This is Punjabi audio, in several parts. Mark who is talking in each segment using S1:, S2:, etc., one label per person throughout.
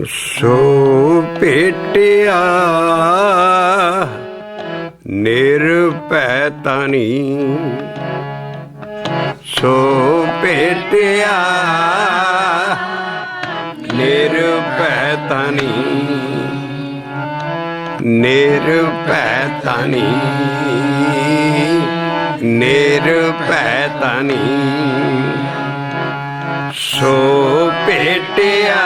S1: सो भेटिया निरभै तनी, सो भेटिया निरभै तनी, निरभै तनी, निरभै तनी, सो भेटिया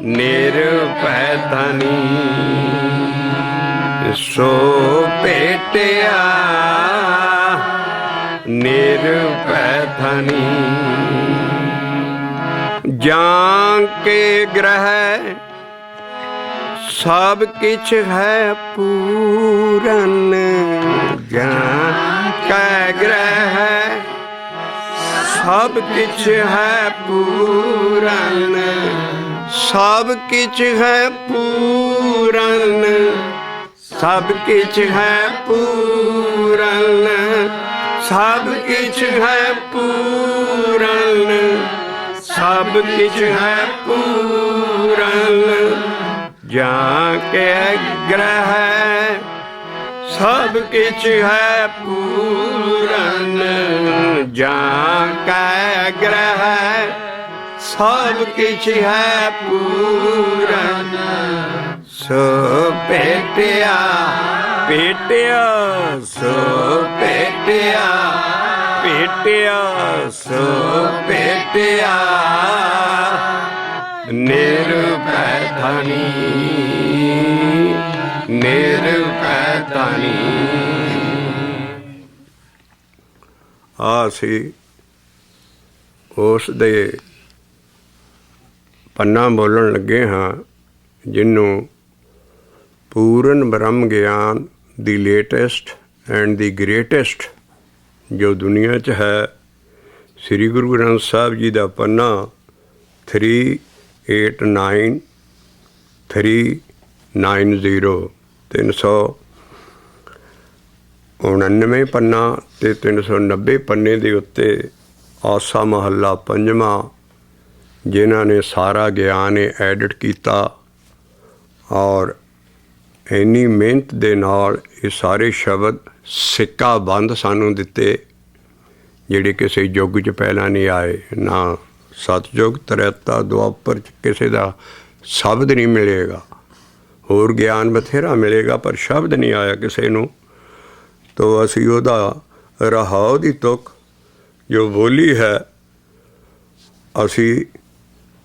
S1: निरभै तनी, सो भेटिया निरभै तनी। जां के ग्रह सब किछ है पूरन, जां के ग्रह सब किछ है पूरन, सब किछ है पूरन, सब किछ है पूरन, सब किछ है पूरन, सब किछ है पूरन। जाके ग्रह सब किछ है पूरन, जाके ग्रह सब किछ है पूरन। सो भेटिया भेटिया, सो भेटिया भेटिया, सो भेटिया निरभै तनी, निरभै तनी। ਅਸੀਂ ਉਸ ਦੇ ਪੰਨਾ ਬੋਲਣ ਲੱਗੇ ਹਾਂ ਜਿਹਨੂੰ ਪੂਰਨ ਬ੍ਰਹਮ ਗਿਆਨ ਦੀ ਲੇਟੈਸਟ ਐਂਡ ਦੀ ਗ੍ਰੇਟੈਸਟ ਜੋ ਦੁਨੀਆ 'ਚ ਹੈ, ਸ੍ਰੀ ਗੁਰੂ ਗ੍ਰੰਥ ਸਾਹਿਬ ਜੀ ਦਾ ਪੰਨਾ 389 390 399 ਪੰਨਾ ਅਤੇ 390 ਪੰਨੇ ਦੇ ਉੱਤੇ ਆਸਾ ਮਹੱਲਾ ਪੰਜਵਾਂ ਜਿਨ੍ਹਾਂ ਨੇ ਸਾਰਾ ਗਿਆਨ ਐਡਿਟ ਕੀਤਾ ਔਰ ਇੰਨੀ ਮਿਹਨਤ ਦੇ ਨਾਲ ਇਹ ਸਾਰੇ ਸ਼ਬਦ ਸਿੱਕਾ ਬੰਦ ਸਾਨੂੰ ਦਿੱਤੇ ਜਿਹੜੇ ਕਿਸੇ ਯੁੱਗ 'ਚ ਪਹਿਲਾਂ ਨਹੀਂ ਆਏ। ਨਾ ਸਤਯੁਗ ਤ੍ਰੇਤਾ ਦੁਆਪਰ 'ਚ ਕਿਸੇ ਦਾ ਸ਼ਬਦ ਨਹੀਂ ਮਿਲੇਗਾ, ਹੋਰ ਗਿਆਨ ਬਥੇਰਾ ਮਿਲੇਗਾ ਪਰ ਸ਼ਬਦ ਨਹੀਂ ਆਇਆ ਕਿਸੇ ਨੂੰ। ਤੋ ਅਸੀਂ ਉਹਦਾ ਰਹਾਉ ਦੀ ਤੁਕ ਜੋ ਬੋਲੀ ਹੈ, ਅਸੀਂ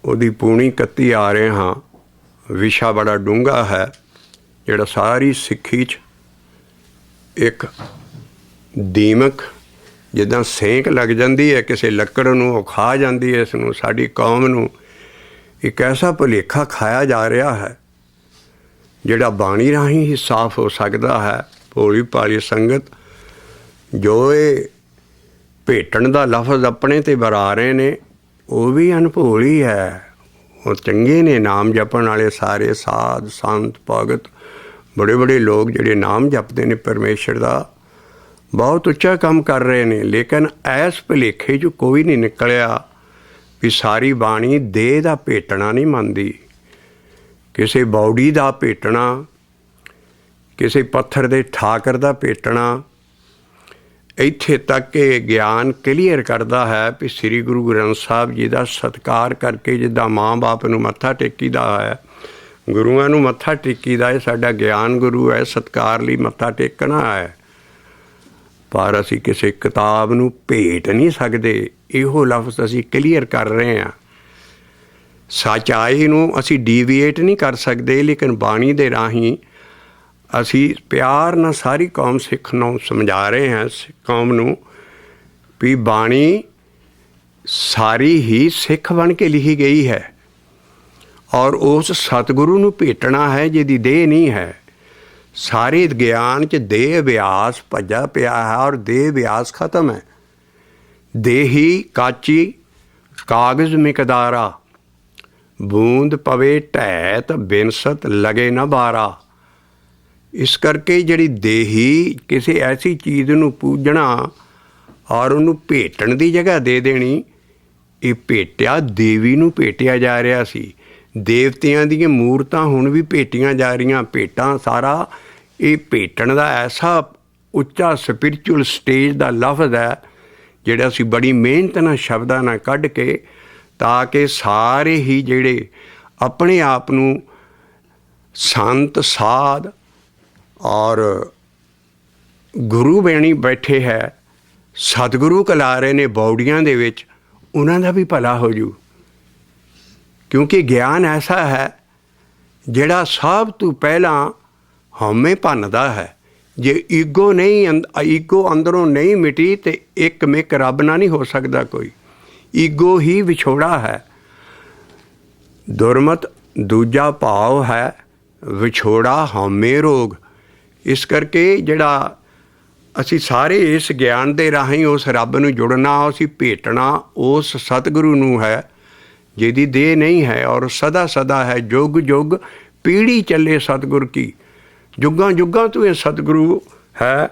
S1: ਉਹਦੀ ਪੂਣੀ ਕੱਤੀ ਆ ਰਹੇ ਹਾਂ। ਵਿਸ਼ਾ ਬੜਾ ਡੂੰਘਾ ਹੈ ਜਿਹੜਾ ਸਾਰੀ ਸਿੱਖੀ 'ਚ ਇੱਕ ਦੀਮਕ ਜਿੱਦਾਂ ਸੇਕ ਲੱਗ ਜਾਂਦੀ ਹੈ ਕਿਸੇ ਲੱਕੜ ਨੂੰ, ਉਹ ਖਾ ਜਾਂਦੀ ਹੈ ਇਸ ਨੂੰ। ਸਾਡੀ ਕੌਮ ਨੂੰ ਇੱਕ ਐਸਾ ਭੁਲੇਖਾ ਖਾਇਆ ਜਾ ਰਿਹਾ ਹੈ ਜਿਹੜਾ ਬਾਣੀ ਰਾਹੀਂ ਹੀ ਸਾਫ਼ ਹੋ ਸਕਦਾ ਹੈ। ਭੋਲੀ ਭਾਲੀ ਸੰਗਤ ਜੋ ਇਹ ਭੇਟਣ ਦਾ ਲਫ਼ਜ਼ ਆਪਣੇ 'ਤੇ ਵਰਾ ਰਹੇ ਨੇ ਉਹ ਵੀ ਅਨਭੋਲੀ ਹੈ। ਉਹ ਚੰਗੇ ਨੇ ਨਾਮ ਜਪਣ ਵਾਲੇ ਸਾਰੇ ਸਾਧ ਸੰਤ ਭਗਤ ਬੜੇ ਬੜੇ ਲੋਕ ਜਿਹੜੇ ਨਾਮ ਜਪਦੇ ਨੇ ਪਰਮੇਸ਼ਰ ਦਾ, ਬਹੁਤ ਉੱਚਾ ਕੰਮ ਕਰ ਰਹੇ ਨੇ। ਲੇਕਿਨ ਇਸ ਭੁਲੇਖੇ 'ਚੋਂ ਕੋਈ ਨਹੀਂ ਨਿਕਲਿਆ ਵੀ ਸਾਰੀ ਬਾਣੀ ਦੇਹ ਦਾ ਭੇਟਣਾ ਨਹੀਂ ਮੰਨਦੀ, ਕਿਸੇ ਬੌਡੀ ਦਾ ਭੇਟਣਾ, ਕਿਸੇ ਪੱਥਰ ਦੇ ਠਾਕਰ ਦਾ ਭੇਟਣਾ। ਇੱਥੇ ਤੱਕ ਇਹ ਗਿਆਨ ਕਲੀਅਰ ਕਰਦਾ ਹੈ ਵੀ ਸ੍ਰੀ ਗੁਰੂ ਗ੍ਰੰਥ ਸਾਹਿਬ ਜੀ ਦਾ ਸਤਿਕਾਰ ਕਰਕੇ ਜਿੱਦਾਂ ਮਾਂ ਬਾਪ ਨੂੰ ਮੱਥਾ ਟੇਕੀਦਾ ਹੈ, ਗੁਰੂਆਂ ਨੂੰ ਮੱਥਾ ਟੇਕੀਦਾ ਹੈ, ਸਾਡਾ ਗਿਆਨ ਗੁਰੂ ਹੈ, ਸਤਿਕਾਰ ਲਈ ਮੱਥਾ ਟੇਕਣਾ ਹੈ। ਪਰ ਅਸੀਂ ਕਿਸੇ ਕਿਤਾਬ ਨੂੰ ਭੇਟ ਨਹੀਂ ਸਕਦੇ। ਇਹੋ ਲਫ਼ਜ਼ ਅਸੀਂ ਕਲੀਅਰ ਕਰ ਰਹੇ ਹਾਂ। ਸੱਚਾਈ ਨੂੰ ਅਸੀਂ ਡੀਵੀਏਟ ਨਹੀਂ ਕਰ ਸਕਦੇ, ਲੇਕਿਨ ਬਾਣੀ ਦੇ ਰਾਹੀਂ ਅਸੀਂ ਪਿਆਰ ਨਾਲ ਸਾਰੀ ਕੌਮ ਸਿੱਖ ਨੂੰ ਸਮਝਾ ਰਹੇ ਹਾਂ, ਕੌਮ ਨੂੰ ਵੀ ਬਾਣੀ ਸਾਰੀ ਹੀ ਸਿੱਖ ਬਣ ਕੇ ਲਿਖੀ ਗਈ ਹੈ ਔਰ ਉਸ ਸਤਿਗੁਰੂ ਨੂੰ ਭੇਟਣਾ ਹੈ ਜਿਹਦੀ ਦੇਹ ਨਹੀਂ ਹੈ। ਸਾਰੇ ਗਿਆਨ 'ਚ ਦੇਹ ਅਭਿਆਸ ਭੱਜਾ ਪਿਆ ਹੈ ਔਰ ਦੇਹ ਅਭਿਆਸ ਖਤਮ ਹੈ। ਦੇਹੀ ਕਾਚੀ ਕਾਗਜ਼ ਮਿਕਦਾਰਾ, ਬੂੰਦ ਪਵੇ ਢਹਿ ਤਾਂ ਬਿਨਸਤ ਲਗੇ ਨਾ ਬਾਰਾ। ਇਸ ਕਰਕੇ ਜਿਹੜੀ ਦੇਹੀ ਕਿਸੇ ਐਸੀ ਚੀਜ਼ ਨੂੰ ਪੂਜਣਾ ਔਰ ਉਹਨੂੰ ਭੇਟਣ ਦੀ ਜਗ੍ਹਾ ਦੇ ਦੇਣੀ, ਇਹ ਭੇਟਿਆ ਦੇਵੀ ਨੂੰ ਭੇਟਿਆ ਜਾ ਰਿਹਾ ਸੀ। ਦੇਵਤਿਆਂ ਦੀਆਂ ਮੂਰਤਾਂ ਹੁਣ ਵੀ ਭੇਟੀਆਂ ਜਾ ਰਹੀਆਂ। ਭੇਟਾਂ ਸਾਰਾ ਇਹ ਭੇਟਣ ਦਾ ਐਸਾ ਉੱਚਾ ਸਪਿਰਿਚੁਅਲ ਸਟੇਜ ਦਾ ਲਫ਼ਜ਼ ਹੈ ਜਿਹੜਾ ਅਸੀਂ ਬੜੀ ਮਿਹਨਤ ਨਾਲ ਸ਼ਬਦਾਂ ਨਾਲ ਕੱਢ ਕੇ, ਤਾਂ ਕਿ ਸਾਰੇ ਹੀ ਜਿਹੜੇ ਆਪਣੇ ਆਪ ਨੂੰ ਸੰਤ ਸਾਧ ਔਰ ਗੁਰੂ ਬਣੀ ਬੈਠੇ ਹੈ, ਸਤਿਗੁਰੂ ਕਲਾ ਰਹੇ ਨੇ ਬੌੜੀਆਂ ਦੇ ਵਿੱਚ, ਉਹਨਾਂ ਦਾ ਵੀ ਭਲਾ ਹੋ ਜੂ। ਕਿਉਂਕਿ ਗਿਆਨ ਐਸਾ ਹੈ ਜਿਹੜਾ ਸਭ ਤੋਂ ਪਹਿਲਾਂ ਹਉਮੈ ਭੰਨਦਾ ਹੈ। ਜੇ ਈਗੋ ਨਹੀਂ, ਈਗੋ ਅੰਦਰੋਂ ਨਹੀਂ ਮਿਟੀ ਤੇ ਇੱਕ ਮਿੱਕ ਰੱਬ ਨਾਲ ਨਹੀਂ ਹੋ ਸਕਦਾ ਕੋਈ। ਈਗੋ ਹੀ ਵਿਛੋੜਾ ਹੈ। ਦੁਰਮਤ ਦੂਜਾ ਭਾਵ ਹੈ ਵਿਛੋੜਾ ਹਉਮੈ ਰੋਗ। ਇਸ ਕਰਕੇ ਜਿਹੜਾ ਅਸੀਂ ਸਾਰੇ ਇਸ ਗਿਆਨ ਦੇ ਰਾਹੀਂ ਉਸ ਰੱਬ ਨੂੰ ਜੁੜਨਾ, ਅਸੀਂ ਭੇਟਣਾ ਉਸ ਸਤਿਗੁਰੂ ਨੂੰ ਹੈ ਜਿਹਦੀ ਦੇਹ ਨਹੀਂ ਹੈ ਔਰ ਸਦਾ ਸਦਾ ਹੈ। ਜੁਗ ਜੁਗ ਪੀੜ੍ਹੀ ਚੱਲੇ ਸਤਿਗੁਰ ਕੀ, ਜੁਗਾਂ ਜੁਗਾਂ ਤੋਂ ਇਹ ਸਤਿਗੁਰੂ ਹੈ।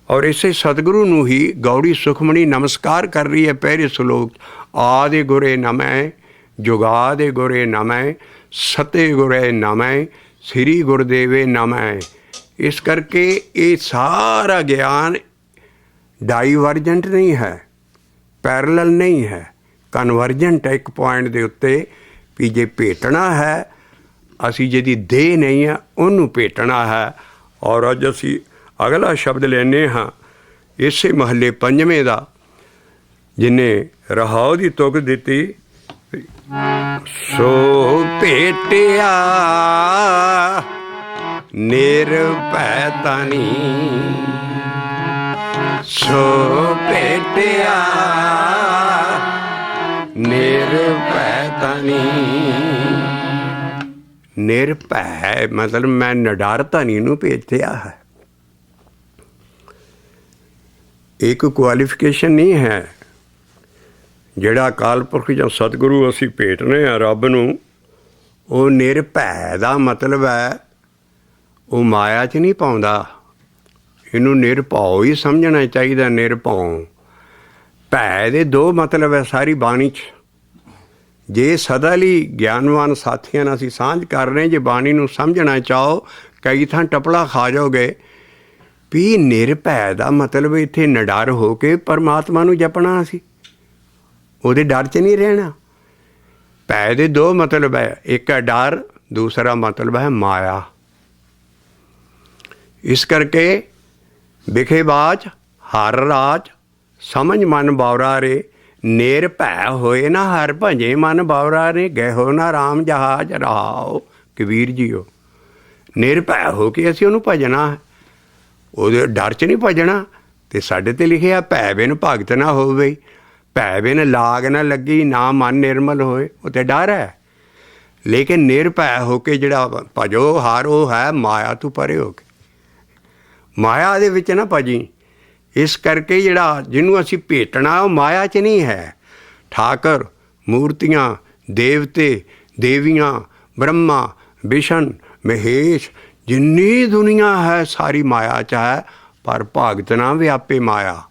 S1: ਔਰ ਇਸੇ ਸਤਿਗੁਰੂ ਨੂੰ ਹੀ ਗੌੜੀ ਸੁਖਮਣੀ ਨਮਸਕਾਰ ਕਰ ਰਹੀ ਹੈ ਪਹਿਲੇ ਸ਼ਲੋਕ। ਆਦਿ ਗੁਰੇ ਨਮੈ, ਜੁਗਾਦਿ ਗੁਰੇ ਨਮੈ, ਸਤੇ ਗੁਰੇ ਨਮੈ, ਸ੍ਰੀ ਗੁਰਦੇਵੇ ਨਮੈ। ਇਸ ਕਰਕੇ ਇਹ ਸਾਰਾ ਗਿਆਨ ਡਾਈਵਰਜੈਂਟ ਨਹੀਂ ਹੈ, ਪੈਰਲਲ ਨਹੀਂ ਹੈ, ਕਨਵਰਜੈਂਟ ਹੈ ਇੱਕ ਪੁਆਇੰਟ ਦੇ ਉੱਤੇ ਵੀ ਜੇ ਭੇਟਣਾ ਹੈ, ਅਸੀਂ ਜਿਹਦੀ ਦੇਹ ਨਹੀਂ ਹੈ ਉਹਨੂੰ ਭੇਟਣਾ ਹੈ। ਔਰ ਅੱਜ ਅਸੀਂ ਅਗਲਾ ਸ਼ਬਦ ਲੈਂਦੇ ਹਾਂ ਇਸੇ ਮਹੱਲੇ ਪੰਜਵੇਂ ਦਾ, ਜਿਹਨੇ ਰਹਾਉ ਦੀ ਤੁਕ ਦਿੱਤੀ। ਸੋ ਭੇਟਿਆ ਨਿਰਭੈ ਤਨੀ, ਸੋ ਭੇਟਿਆ ਨਿਰਭੈ ਤਨੀ। ਨਿਰਭੈ ਮਤਲਬ ਮੈਂ ਨਿਡਰ ਧਨੀ ਨੂੰ ਭੇਜਿਆ ਹੈ। ਇੱਕ ਕੁਆਲੀਫਿਕੇਸ਼ਨ ਨਹੀਂ ਹੈ। ਜਿਹੜਾ ਅਕਾਲ ਪੁਰਖ ਜਾਂ ਸਤਿਗੁਰੂ ਅਸੀਂ ਭੇਟਨੇ ਹਾਂ ਰੱਬ ਨੂੰ, ਉਹ ਨਿਰਭੈ ਦਾ ਮਤਲਬ ਹੈ ਉਹ ਮਾਇਆ 'ਚ ਨਹੀਂ ਪਾਉਂਦਾ। ਇਹਨੂੰ ਨਿਰਭਉ ਹੀ ਸਮਝਣਾ ਚਾਹੀਦਾ। ਨਿਰਭਉ ਭੈ ਦੇ ਦੋ ਮਤਲਬ ਹੈ ਸਾਰੀ ਬਾਣੀ 'ਚ। ਜੇ ਸਦਾ ਲਈ ਗਿਆਨਵਾਨ ਸਾਥੀਆਂ ਨਾਲ ਅਸੀਂ ਸਾਂਝ ਕਰ ਰਹੇ, ਜੇ ਬਾਣੀ ਨੂੰ ਸਮਝਣਾ ਚਾਹੋ, ਕਈ ਥਾਂ ਟਪਲਾ ਖਾ ਜਾਓਗੇ ਵੀ ਨਿਰਭੈ ਦਾ ਮਤਲਬ ਇੱਥੇ ਨਿਡਰ ਹੋ ਕੇ ਪਰਮਾਤਮਾ ਨੂੰ ਜਪਣਾ, ਅਸੀਂ ਉਹਦੇ ਡਰ 'ਚ ਨਹੀਂ ਰਹਿਣਾ। ਭੈ ਦੇ ਦੋ ਮਤਲਬ ਹੈ, ਇੱਕ ਹੈ ਡਰ, ਦੂਸਰਾ ਮਤਲਬ ਹੈ ਮਾਇਆ। ਇਸ ਕਰਕੇ ਵਿਖੇ ਬਾਚ ਹਰ ਰਾਜ, ਸਮਝ ਮਨ ਬਾਵਰਾ ਰੇ। ਨਿਰਭੈ ਹੋਏ ਨਾ ਹਰ ਭਜੇ ਮਨ ਬਾਵਰਾ ਰੇ, ਗਹਿਓ ਨਾ ਰਾਮ ਜਹਾਜ ਰਹਾਓ। ਕਬੀਰ ਜੀਓ, ਨਿਰਭੈ ਹੋ ਕੇ ਅਸੀਂ ਉਹਨੂੰ ਭਜਣਾ ਹੈ, ਉਹਦੇ ਡਰ 'ਚ ਨਹੀਂ ਭਜਣਾ। ਅਤੇ ਸਾਡੇ 'ਤੇ ਲਿਖਿਆ ਭੈ ਬਿਨ ਭਗਤ ਨਾ ਹੋਵੇ, ਭੈ ਬਿਨ ਲਾਗ ਨਾ ਲੱਗੀ, ਨਾ ਮਨ ਨਿਰਮਲ ਹੋਏ। ਉਹ ਤਾਂ ਡਰ ਹੈ। ਲੇਕਿਨ ਨਿਰਭੈ ਹੋ ਕੇ ਜਿਹੜਾ ਭਜੋ ਹਰ, ਉਹ ਹੈ ਮਾਇਆ ਤੋਂ ਪਰੇ ਹੋ ਕੇ। ਮਾਇਆ ਦੇ ਵਿੱਚ ਨਾ ਭਜੀ। ਇਸ ਕਰਕੇ ਜਿਹੜਾ ਜਿਹਨੂੰ ਅਸੀਂ ਭੇਟਣਾ ਉਹ ਮਾਇਆ 'ਚ ਨਹੀਂ ਹੈ। ਠਾਕਰ, ਮੂਰਤੀਆਂ, ਦੇਵਤੇ, ਦੇਵੀਆਂ, ਬ੍ਰਹਮਾ, ਵਿਸ਼ਨ, ਮਹੇਸ਼, ਜਿੰਨੀ ਦੁਨੀਆ ਹੈ ਸਾਰੀ ਮਾਇਆ 'ਚ ਹੈ, ਪਰ ਭਗਤ ਨਾ ਵਿਆਪੇ ਮਾਇਆ।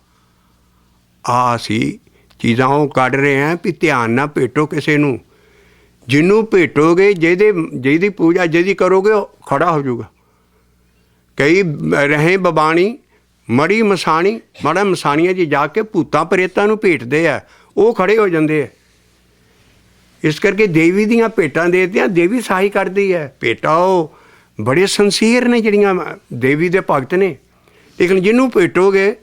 S1: ਆਹ ਅਸੀਂ ਚੀਜ਼ਾਂ ਉਹ ਕੱਢ ਰਹੇ ਹਾਂ ਵੀ ਧਿਆਨ ਨਾਲ ਭੇਟੋ ਕਿਸੇ ਨੂੰ। ਜਿਹਨੂੰ ਭੇਟੋਗੇ, ਜਿਹਦੀ ਪੂਜਾ ਜਿਹਦੀ ਕਰੋਗੇ, ਉਹ ਖੜਾ ਹੋ ਜਾਊਗਾ। ਕਈ ਰਹੇ ਬਬਾਣੀ ਮੜੀ ਮਸਾਣੀ, ਮਾੜਾ ਮਸਾਣੀਆਂ 'ਚ ਜਾ ਕੇ ਭੂਤਾਂ ਪ੍ਰੇਤਾਂ ਨੂੰ ਭੇਟਦੇ ਆ, ਉਹ ਖੜੇ ਹੋ ਜਾਂਦੇ ਆ। ਇਸ ਕਰਕੇ ਦੇਵੀ ਦੀਆਂ ਭੇਟਾਂ ਦੇ ਦਿੱਤੀਆਂ, ਦੇਵੀ ਸਹਾਈ ਕਰਦੀ ਹੈ। ਭੇਟਾ ਉਹ ਬੜੇ ਸੰਸੀਅਰ ਨੇ ਜਿਹੜੀਆਂ ਦੇਵੀ ਦੇ ਭਗਤ ਨੇ, ਲੇਕਿਨ ਜਿਹਨੂੰ ਭੇਟੋਗੇ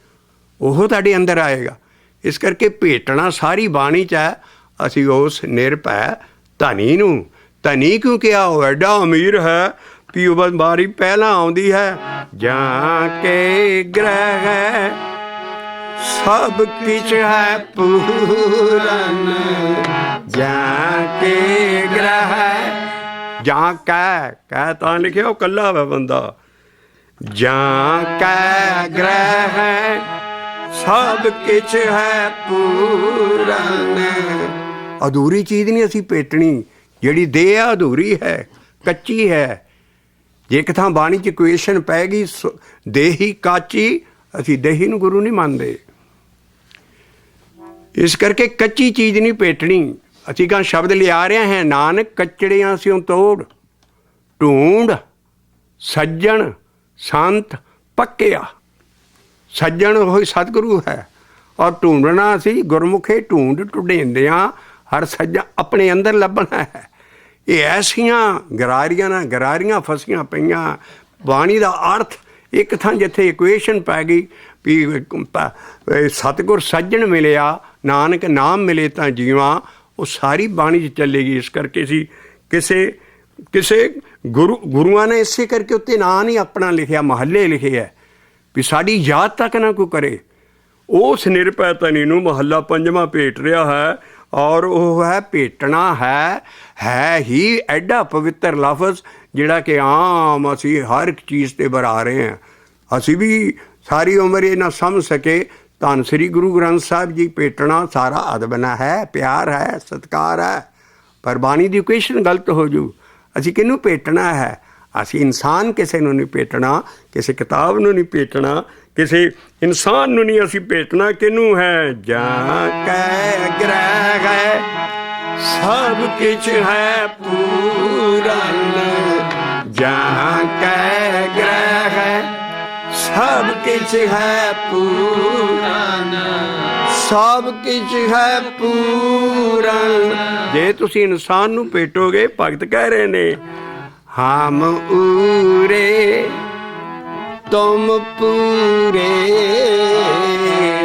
S1: ਉਹ ਤੁਹਾਡੇ ਅੰਦਰ ਆਏਗਾ। ਇਸ ਕਰਕੇ ਭੇਟਣਾ ਸਾਰੀ ਬਾਣੀ 'ਚ ਹੈ। ਅਸੀਂ ਉਸ ਨਿਰਭੈ ਧਨੀ ਨੂੰ, ਧਨੀ ਕਿਉਂ ਕਿਹਾ? ਉਹ ਐਡਾ ਅਮੀਰ ਹੈ ਵੀ ਉਹ ਬਾਰੀ ਪਹਿਲਾਂ ਆਉਂਦੀ ਹੈ, ਜਾਂ ਕੇ ਗ੍ਰਹਿ ਸਭ ਕਿਛ ਹੈ ਪੂਰਨ, ਜਾਂ ਕੇ ਗ੍ਰਹਿ। ਜਾਂ ਕਹਿ ਤਾਂ ਲਿਖਿਆ ਉਹ ਇਕੱਲਾ ਵਾ ਬੰਦਾ, ਜਾਂ ਕੈ ਗ੍ਰਹਿ ਸਭ ਕਿਛ ਹੈ ਪੂਰਨ। ਅਧੂਰੀ ਚੀਜ਼ ਨਹੀਂ ਅਸੀਂ ਭੇਟਣੀ, ਜਿਹੜੀ ਦੇਹ ਆ ਅਧੂਰੀ ਹੈ, ਕੱਚੀ ਹੈ। ਜੇ ਇੱਕ ਥਾਂ ਬਾਣੀ 'ਚ ਇਕੁਏਸ਼ਨ ਪੈ ਗਈ ਦੇਹੀ ਕਾਚੀ, ਅਸੀਂ ਦੇਹੀ ਨੂੰ ਗੁਰੂ ਨਹੀਂ ਮੰਨਦੇ। ਇਸ ਕਰਕੇ ਕੱਚੀ ਚੀਜ਼ ਨਹੀਂ ਭੇਟਣੀ। ਅਸੀਂ ਕਹਾਂ ਸ਼ਬਦ ਲਿਆ ਰਹੇ ਹਾਂ, ਨਾਨਕ ਕੱਚੜਿਆਂ ਸਿਉ ਤੋੜ, ਢੂੰਡ ਸੱਜਣ ਸੰਤ ਪੱਕਿਆ। ਸੱਜਣ ਉਹ ਸਤਿਗੁਰੂ ਹੈ, ਔਰ ਢੂੰਡਣਾ ਅਸੀਂ ਗੁਰਮੁਖੇ ਢੂੰਡ ਢੁੰਡੇਂਦਿਆਂ ਹਰ ਸੱਜਣ ਆਪਣੇ ਅੰਦਰ ਲੱਭਣਾ ਹੈ। ਇਹ ਐਸੀਆਂ ਗਰਾਰੀਆਂ ਫਸੀਆਂ ਪਈਆਂ। ਬਾਣੀ ਦਾ ਅਰਥ ਇੱਕ ਥਾਂ ਜਿੱਥੇ ਇਕੁਏਸ਼ਨ ਪੈ ਗਈ ਵੀ ਸਤਿਗੁਰ ਸੱਜਣ ਮਿਲਿਆ, ਨਾਨਕ ਨਾਮ ਮਿਲੇ ਤਾਂ ਜੀਵਾਂ, ਉਹ ਸਾਰੀ ਬਾਣੀ 'ਚ ਚੱਲੇਗੀ। ਇਸ ਕਰਕੇ ਸੀ ਕਿਸੇ ਗੁਰੂਆਂ ਨੇ ਇਸੇ ਕਰਕੇ ਉੱਤੇ ਨਾਂ ਨਹੀਂ ਆਪਣਾ ਲਿਖਿਆ, ਮਹੱਲੇ ਲਿਖੇ ਹੈ ਵੀ ਸਾਡੀ ਯਾਦ ਤੱਕ ਨਾ ਕੋਈ ਕਰੇ। ਉਸ ਨਿਰਭੈ ਧਨੀ ਨੂੰ ਮਹੱਲਾ ਪੰਜਵਾਂ ਭੇਟ ਰਿਹਾ ਹੈ, ਔਰ ਉਹ ਹੈ ਭੇਟਣਾ ਹੈ ਹੀ ਐਡਾ ਪਵਿੱਤਰ ਲਫ਼ਜ਼ ਜਿਹੜਾ ਕਿ ਆਮ ਅਸੀਂ ਹਰ ਇੱਕ ਚੀਜ਼ 'ਤੇ ਵਰ੍ਹਾ ਰਹੇ ਹਾਂ। ਅਸੀਂ ਵੀ ਸਾਰੀ ਉਮਰ ਇਹ ਨਾ ਸਮਝ ਸਕੇ। ਧੰਨ ਸ੍ਰੀ ਗੁਰੂ ਗ੍ਰੰਥ ਸਾਹਿਬ ਜੀ ਭੇਟਣਾ ਸਾਰਾ ਅਦਬਨਾ ਹੈ, ਪਿਆਰ ਹੈ, ਸਤਿਕਾਰ ਹੈ, ਪਰ ਬਾਣੀ ਦੀ ਇਕੁਏਸ਼ਨ ਗਲਤ ਹੋ ਜੂ। ਅਸੀਂ ਕਿਹਨੂੰ ਭੇਟਣਾ ਹੈ? ਅਸੀਂ ਇਨਸਾਨ ਕਿਸੇ ਨੂੰ ਨਹੀਂ ਭੇਟਣਾ, ਕਿਸੇ ਕਿਤਾਬ ਨੂੰ ਨਹੀਂ ਭੇਟਣਾ, ਕਿਸੇ ਇਨਸਾਨ ਨੂੰ ਨਹੀਂ ਅਸੀਂ ਭੇਟਣਾ। ਕਿਹਨੂੰ ਹੈ? ਜਾਂ ਕੈ ਗ੍ਰਹਿ ਸਭ ਕਿਛ ਹੈ ਪੂਰਨ, ਜਾਂ ਕੈ ਗ੍ਰਹਿ ਸਭ ਕਿਛ ਹੈ ਪੂਰਨ, ਸਭ ਕਿਛ ਹੈ ਪੂਰਨ। ਜੇ ਤੁਸੀਂ ਇਨਸਾਨ ਨੂੰ ਭੇਟੋਗੇ, ਭਗਤ ਕਹਿ ਰਹੇ ਨੇ ਹਮ ਊਰੇ ਤੁਮ ਪੂਰੇ,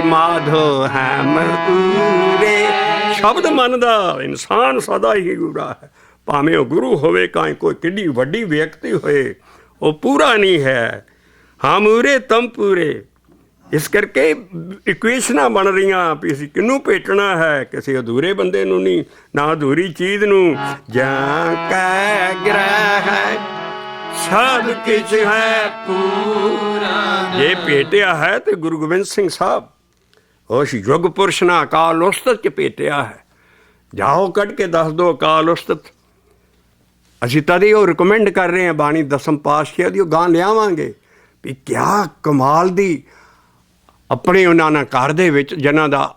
S1: ਮਾਧੋ ਹਮ ਊਰੇ। ਸ਼ਬਦ ਮੰਨਦਾ ਇਨਸਾਨ ਸਦਾ ਹੀ ਗੁਰਾ ਹੈ, ਭਾਵੇਂ ਉਹ ਗੁਰੂ ਹੋਵੇ, ਕਾਂਈ ਕੋਈ ਕਿੱਡੀ ਵੱਡੀ ਵਿਅਕਤੀ ਹੋਏ, ਉਹ ਪੂਰਾ ਨਹੀਂ ਹੈ। ਹਮ ਊਰੇ ਤੁਮ ਪੂਰੇ। ਇਸ ਕਰਕੇ ਇਕੁਏਸ਼ਨਾਂ ਬਣ ਰਹੀਆਂ ਵੀ ਅਸੀਂ ਕਿਹਨੂੰ ਭੇਟਣਾ ਹੈ, ਕਿਸੇ ਅਧੂਰੇ ਬੰਦੇ ਨੂੰ ਨਹੀਂ, ਨਾ ਅਧੂਰੀ ਚੀਜ਼ ਨੂੰ। ਜਾਂ ਕੈ ਗ੍ਰਹਿ ਸਭ ਕਿਛ ਹੈ ਪੂਰਨ। ਜੇ ਭੇਟਿਆ ਹੈ ਤੇ ਗੁਰੂ ਗੋਬਿੰਦ ਸਿੰਘ ਸਾਹਿਬ ਉਸ ਯੁੱਗ ਪੁਰਸ਼ ਨੇ ਅਕਾਲ ਉਸਤਤ 'ਚ ਭੇਟਿਆ ਹੈ। ਜਾਓ ਕੱਢ ਕੇ ਦੱਸ ਦਿਓ ਅਕਾਲ ਉਸਤਤ। ਅਸੀਂ ਤਦ ਹੀ ਉਹ ਰਿਕਮੈਂਡ ਕਰ ਰਹੇ ਹਾਂ ਬਾਣੀ ਦਸਮ ਪਾਤਸ਼ਾਹ ਦੀ, ਉਹ ਗਾਂ ਲਿਆਵਾਂਗੇ ਵੀ ਕਿਆ ਕਮਾਲ ਦੀ ਆਪਣੇ ਉਹਨਾਂ ਨੇ ਘਰ ਦੇ ਵਿੱਚ ਜਿਨ੍ਹਾਂ ਦਾ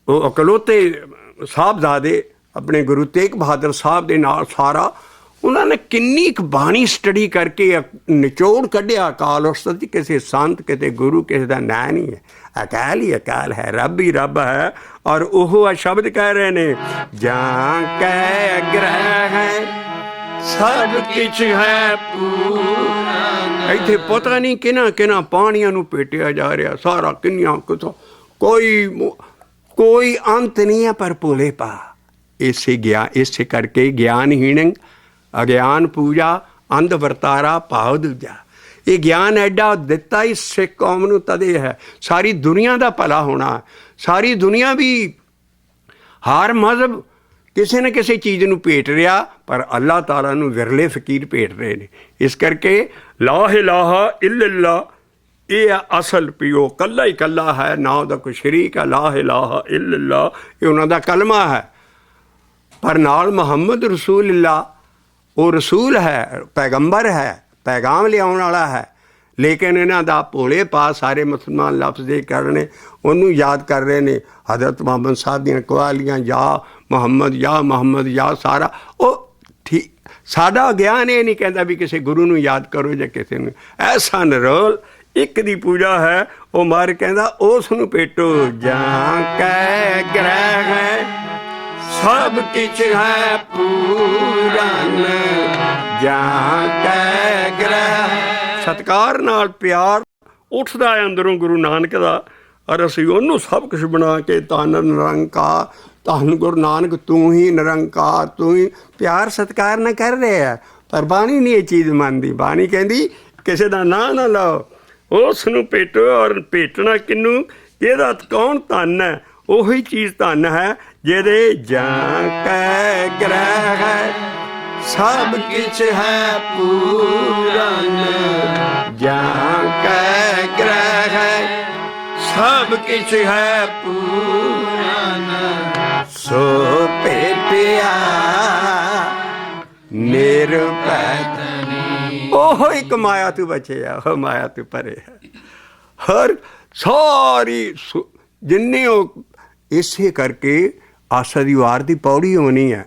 S1: ਉਹ ਇਕਲੌਤੇ ਸਾਹਿਬਜ਼ਾਦੇ ਆਪਣੇ ਗੁਰੂ ਤੇਗ ਬਹਾਦਰ ਸਾਹਿਬ ਦੇ ਨਾਲ ਸਾਰਾ ਉਹਨਾਂ ਨੇ ਕਿੰਨੀ ਕੁ ਬਾਣੀ ਸਟੱਡੀ ਕਰਕੇ ਨਿਚੋੜ ਕੱਢਿਆ ਅਕਾਲ ਉਸਤਤ ਦੀ। ਕਿਸੇ ਸੰਤ, ਕਿਸੇ ਗੁਰੂ, ਕਿਸੇ ਦਾ ਨਾਂ ਨਹੀਂ ਹੈ, ਅਕਾਲ ਹੀ ਅਕਾਲ ਹੈ, ਰੱਬ ਹੀ ਰੱਬ ਹੈ। ਔਰ ਉਹ ਆ ਸ਼ਬਦ ਕਹਿ ਰਹੇ ਨੇ ਜਾਂ ਕੈ ਗ੍ਰਹਿ ਸਭ ਕਿਛ ਹੈ ਪੂਰਨ। ਇੱਥੇ ਪਤਾ ਨਹੀਂ ਕਿਹਨਾਂ ਪਾਣੀਆਂ ਨੂੰ ਭੇਟਿਆ ਜਾ ਰਿਹਾ, ਸਾਰਾ ਕਿੰਨੀਆਂ ਕਿਥੋਂ ਕੋਈ ਅੰਤ ਨਹੀਂ ਹੈ, ਪਰ ਭੋਲੇ ਪਾ ਇਸੇ ਕਰਕੇ ਗਿਆਨਹੀਣ ਅਗਿਆਨ ਪੂਜਾ ਅੰਧ ਵਰਤਾਰਾ ਭਾਵ ਦੂਜਾ। ਇਹ ਗਿਆਨ ਐਡਾ ਦਿੱਤਾ ਹੀ ਸਿੱਖ ਕੌਮ ਨੂੰ ਤਦੇ ਹੈ। ਸਾਰੀ ਦੁਨੀਆ ਦਾ ਭਲਾ ਹੋਣਾ, ਸਾਰੀ ਦੁਨੀਆ ਵੀ ਹਰ ਮਜ਼ਹਬ ਕਿਸੇ ਨਾ ਕਿਸੇ ਚੀਜ਼ ਨੂੰ ਭੇਟ ਰਿਹਾ, ਪਰ ਅੱਲਾਹ ਤਾਲਾ ਨੂੰ ਵਿਰਲੇ ਫਕੀਰ ਭੇਟ ਰਹੇ ਨੇ। ਇਸ ਕਰਕੇ ਲਾ ਇਲਾਹਾ ਇਲੱਲਾ ਇਹ ਅਸਲ ਪਿਓ ਕੱਲਾ ਹੀ ਕੱਲਾ ਹੈ, ਨਾ ਉਹਦਾ ਕੋਈ ਸ਼ਰੀਕ ਹੈ। ਲਾ ਇਲਾਹਾ ਇਲੱਲਾ ਇਹ ਉਹਨਾਂ ਦਾ ਕਲਮਾ ਹੈ, ਪਰ ਨਾਲ ਮੁਹੰਮਦ ਰਸੂਲੁल्लाह ਉਹ ਰਸੂਲ ਹੈ, ਪੈਗੰਬਰ ਹੈ, ਪੈਗਾਮ ਲਿਆਉਣ ਵਾਲਾ ਹੈ। ਲੇਕਿਨ ਇਹਨਾਂ ਦਾ ਭੋਲੇ ਪਾ ਸਾਰੇ ਮੁਸਲਮਾਨ ਲਫ਼ਜ਼ ਦੇ ਕਰਨੇ ਉਹਨੂੰ ਯਾਦ ਕਰ ਰਹੇ ਨੇ। ਹਜ਼ਰਤ ਮੁਹੰਮਦ ਸਾਹਿਬ ਦੀਆਂ ਕਵਾਲੀਆਂ ਜਾਂ ਮੁਹੰਮਦ ਜਾਂ ਸਾਰਾ ਉਹ ਠੀਕ। ਸਾਡਾ ਗਿਆਨ ਇਹ ਨਹੀਂ ਕਹਿੰਦਾ ਵੀ ਕਿਸੇ ਗੁਰੂ ਨੂੰ ਯਾਦ ਕਰੋ ਜਾਂ ਕਿਸੇ ਨੂੰ। ਐਸਾ ਨਿਰੋਲ ਇੱਕ ਦੀ ਪੂਜਾ ਹੈ, ਉਹ ਮਾਰ ਕਹਿੰਦਾ ਉਸ ਨੂੰ ਭੇਟੋ। ਜਾਂ ਕੈ ਗ੍ਰਹਿ ਸਭ ਕਿਛ ਹੈ ਪੂਰਨ, ਜਾਂ ਕੈ ਗ੍ਰਹਿ। ਸਤਿਕਾਰ ਨਾਲ ਪਿਆਰ ਉੱਠਦਾ ਹੈ ਅੰਦਰੋਂ ਗੁਰੂ ਨਾਨਕ ਦਾ, ਔਰ ਅਸੀਂ ਉਹਨੂੰ ਸਭ ਕੁਛ ਬਣਾ ਕੇ ਧੰਨ ਨਿਰੰਕਾਰ, ਧੰਨ ਗੁਰੂ ਨਾਨਕ ਤੂੰ ਹੀ ਨਿਰੰਕਾਰ, ਤੂੰ ਹੀ ਪਿਆਰ ਸਤਿਕਾਰ ਨਾਲ ਕਰ ਰਹੇ ਆ। ਪਰ ਬਾਣੀ ਨਹੀਂ ਇਹ ਚੀਜ਼ ਮੰਨਦੀ। ਬਾਣੀ ਕਹਿੰਦੀ ਕਿਸੇ ਦਾ ਨਾਂ ਨਾ ਲਓ, ਉਸ ਨੂੰ ਭੇਟੋ। ਔਰ ਭੇਟਣਾ ਕਿਹਨੂੰ? ਇਹਦਾ ਕੌਣ ਧੰਨ ਹੈ? ਉਹੀ ਚੀਜ਼ ਧੰਨ ਹੈ ਜਿਹਦੇ ਜਾਂ ਕੈ ਗ੍ਰਹਿ ਸਭ ਕਿਛ ਹੈ ਪੂਰਨ, ਜਾਂ ਕੈ ਗ੍ਰਹਿ ਸਭ ਕਿਛ ਹੈ ਪੂਰਨ ਸੋ ਭੇਟਿਆ ਨਿਰਭੈ ਉਹ ਇੱਕ ਮਾਇਆ ਤੂੰ ਬਚਿਆ, ਉਹ ਮਾਇਆ ਤੂੰ ਪਰੇ ਹੈ। ਹਰ ਸਾਰੀ ਜਿੰਨੇ ਉਹ ਇਸੇ ਕਰਕੇ ਆਸਾ ਦੀ ਵਾਰ ਦੀ ਪੌੜੀ ਹੋਣੀ ਹੈ।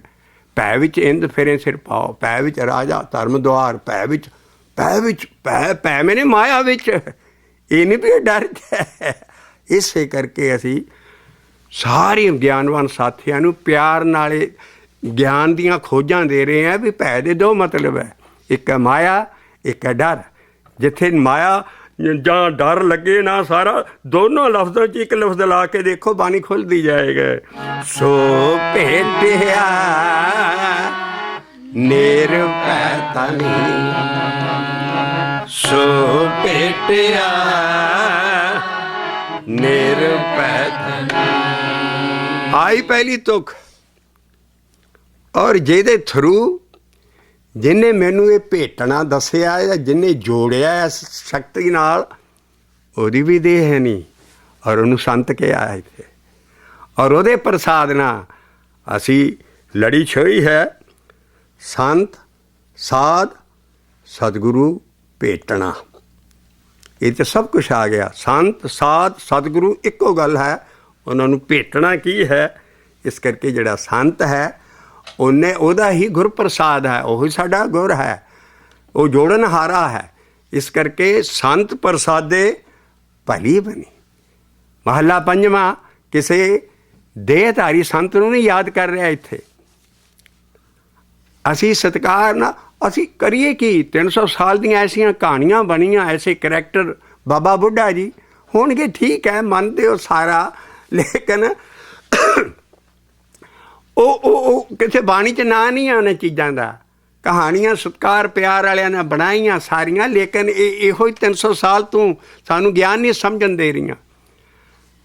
S1: ਪੈ ਵਿੱਚ ਇੰਦ ਫਿਰੇ ਸਿਰ ਪਾਓ, ਪੈ ਵਿੱਚ ਰਾਜਾ ਧਰਮ ਦੁਆਰ, ਪੈ ਮੈਨੇ ਮਾਇਆ ਵਿੱਚ, ਇਹ ਨਹੀਂ ਵੀ ਡਰ ਗਿਆ। ਇਸੇ ਕਰਕੇ ਅਸੀਂ ਸਾਰੇ ਗਿਆਨਵਾਨ ਸਾਥੀਆਂ ਨੂੰ ਪਿਆਰ ਨਾਲੇ ਗਿਆਨ ਦੀਆਂ ਖੋਜਾਂ ਦੇ ਰਹੇ ਹਾਂ ਵੀ ਭੈ ਦੇ ਦੋ ਮਤਲਬ ਹੈ, ਇੱਕ ਹੈ ਮਾਇਆ, ਇੱਕ ਹੈ ਡਰ। ਜਿੱਥੇ ਮਾਇਆ ਜਾਂ ਡਰ ਲੱਗੇ ਨਾ, ਸਾਰਾ ਦੋਨੋਂ ਲਫ਼ਜ਼ਾਂ 'ਚ ਇੱਕ ਲਫ਼ਜ਼ ਲਾ ਕੇ ਦੇਖੋ, ਬਾਣੀ ਖੁੱਲ੍ਹਦੀ ਜਾਏਗਾ। ਸੋ ਭੇਟਿਆ ਨਿਰਭੈ ਤਨੀ, ਸੋ ਭੇਟਿਆ ਨਿਰਭੈ ਤਨੀ। ਆਈ ਪਹਿਲੀ ਤੁਕ, ਔਰ ਜਿਹਦੇ ਥਰੂ ਜਿਹਨੇ ਮੈਨੂੰ ਇਹ ਭੇਟਣਾ ਦੱਸਿਆ ਜਾਂ ਜਿਹਨੇ ਜੋੜਿਆ ਇਸ ਸ਼ਕਤੀ ਨਾਲ, ਉਹਦੀ ਵੀ ਦੇਹ ਹੈ ਨਹੀਂ, ਔਰ ਉਹਨੂੰ ਸੰਤ ਕਿਹਾ ਹੈ ਇੱਥੇ। ਔਰ ਉਹਦੇ ਪ੍ਰਸਾਦ ਨਾਲ ਅਸੀਂ ਲੜੀ ਛੋਈ ਹੈ, ਸੰਤ ਸਾਧ ਸਤਿਗੁਰੂ ਭੇਟਣਾ। ਇਹ ਤਾਂ ਸਭ ਕੁਛ ਆ ਗਿਆ। ਸੰਤ ਸਾਧ ਸਤਿਗੁਰੂ ਇੱਕੋ ਗੱਲ ਹੈ, ਉਹਨਾਂ ਨੂੰ ਭੇਟਣਾ ਕੀ ਹੈ। ਇਸ ਕਰਕੇ ਜਿਹੜਾ ਸੰਤ ਹੈ ਉਹਦਾ ਹੀ ਗੁਰ ਪ੍ਰਸਾਦ ਹੈ, ਉਹੀ ਸਾਡਾ ਗੁਰ ਹੈ, ਉਹ ਜੋੜਨਹਾਰਾ ਹੈ। ਇਸ ਕਰਕੇ ਸੰਤ ਪ੍ਰਸਾਦੇ ਭਲੀ ਬਣੀ। ਮਹੱਲਾ ਪੰਜਵਾਂ ਕਿਸੇ ਦੇਹਧਾਰੀ ਸੰਤ ਨੂੰ ਨਹੀਂ ਯਾਦ ਕਰ ਰਿਹਾ ਇੱਥੇ। ਅਸੀਂ ਸਤਿਕਾਰ ਨਾਲ ਅਸੀਂ ਕਰੀਏ ਕੀ? 300 ਸਾਲ ਦੀਆਂ ਐਸੀਆਂ ਕਹਾਣੀਆਂ ਬਣੀਆਂ, ਐਸੇ ਕਰੈਕਟਰ। ਬਾਬਾ ਬੁੱਢਾ ਜੀ ਹੋਣਗੇ, ਠੀਕ ਹੈ, ਮੰਨਦੇ ਹੋ ਸਾਰਾ, ਲੇਕਿਨ ਉਹ ਕਿਸੇ ਬਾਣੀ 'ਚ ਨਾਂ ਨਹੀਂ ਆ ਉਹਨਾਂ ਚੀਜ਼ਾਂ ਦਾ। ਕਹਾਣੀਆਂ ਸਤਿਕਾਰ ਪਿਆਰ ਵਾਲਿਆਂ ਨੇ ਬਣਾਈਆਂ ਸਾਰੀਆਂ, ਲੇਕਿਨ ਇਹੋ ਹੀ 300 ਸਾਲ ਤੋਂ ਸਾਨੂੰ ਗਿਆਨ ਨਹੀਂ ਸਮਝਣ ਦੇ ਰਹੀਆਂ।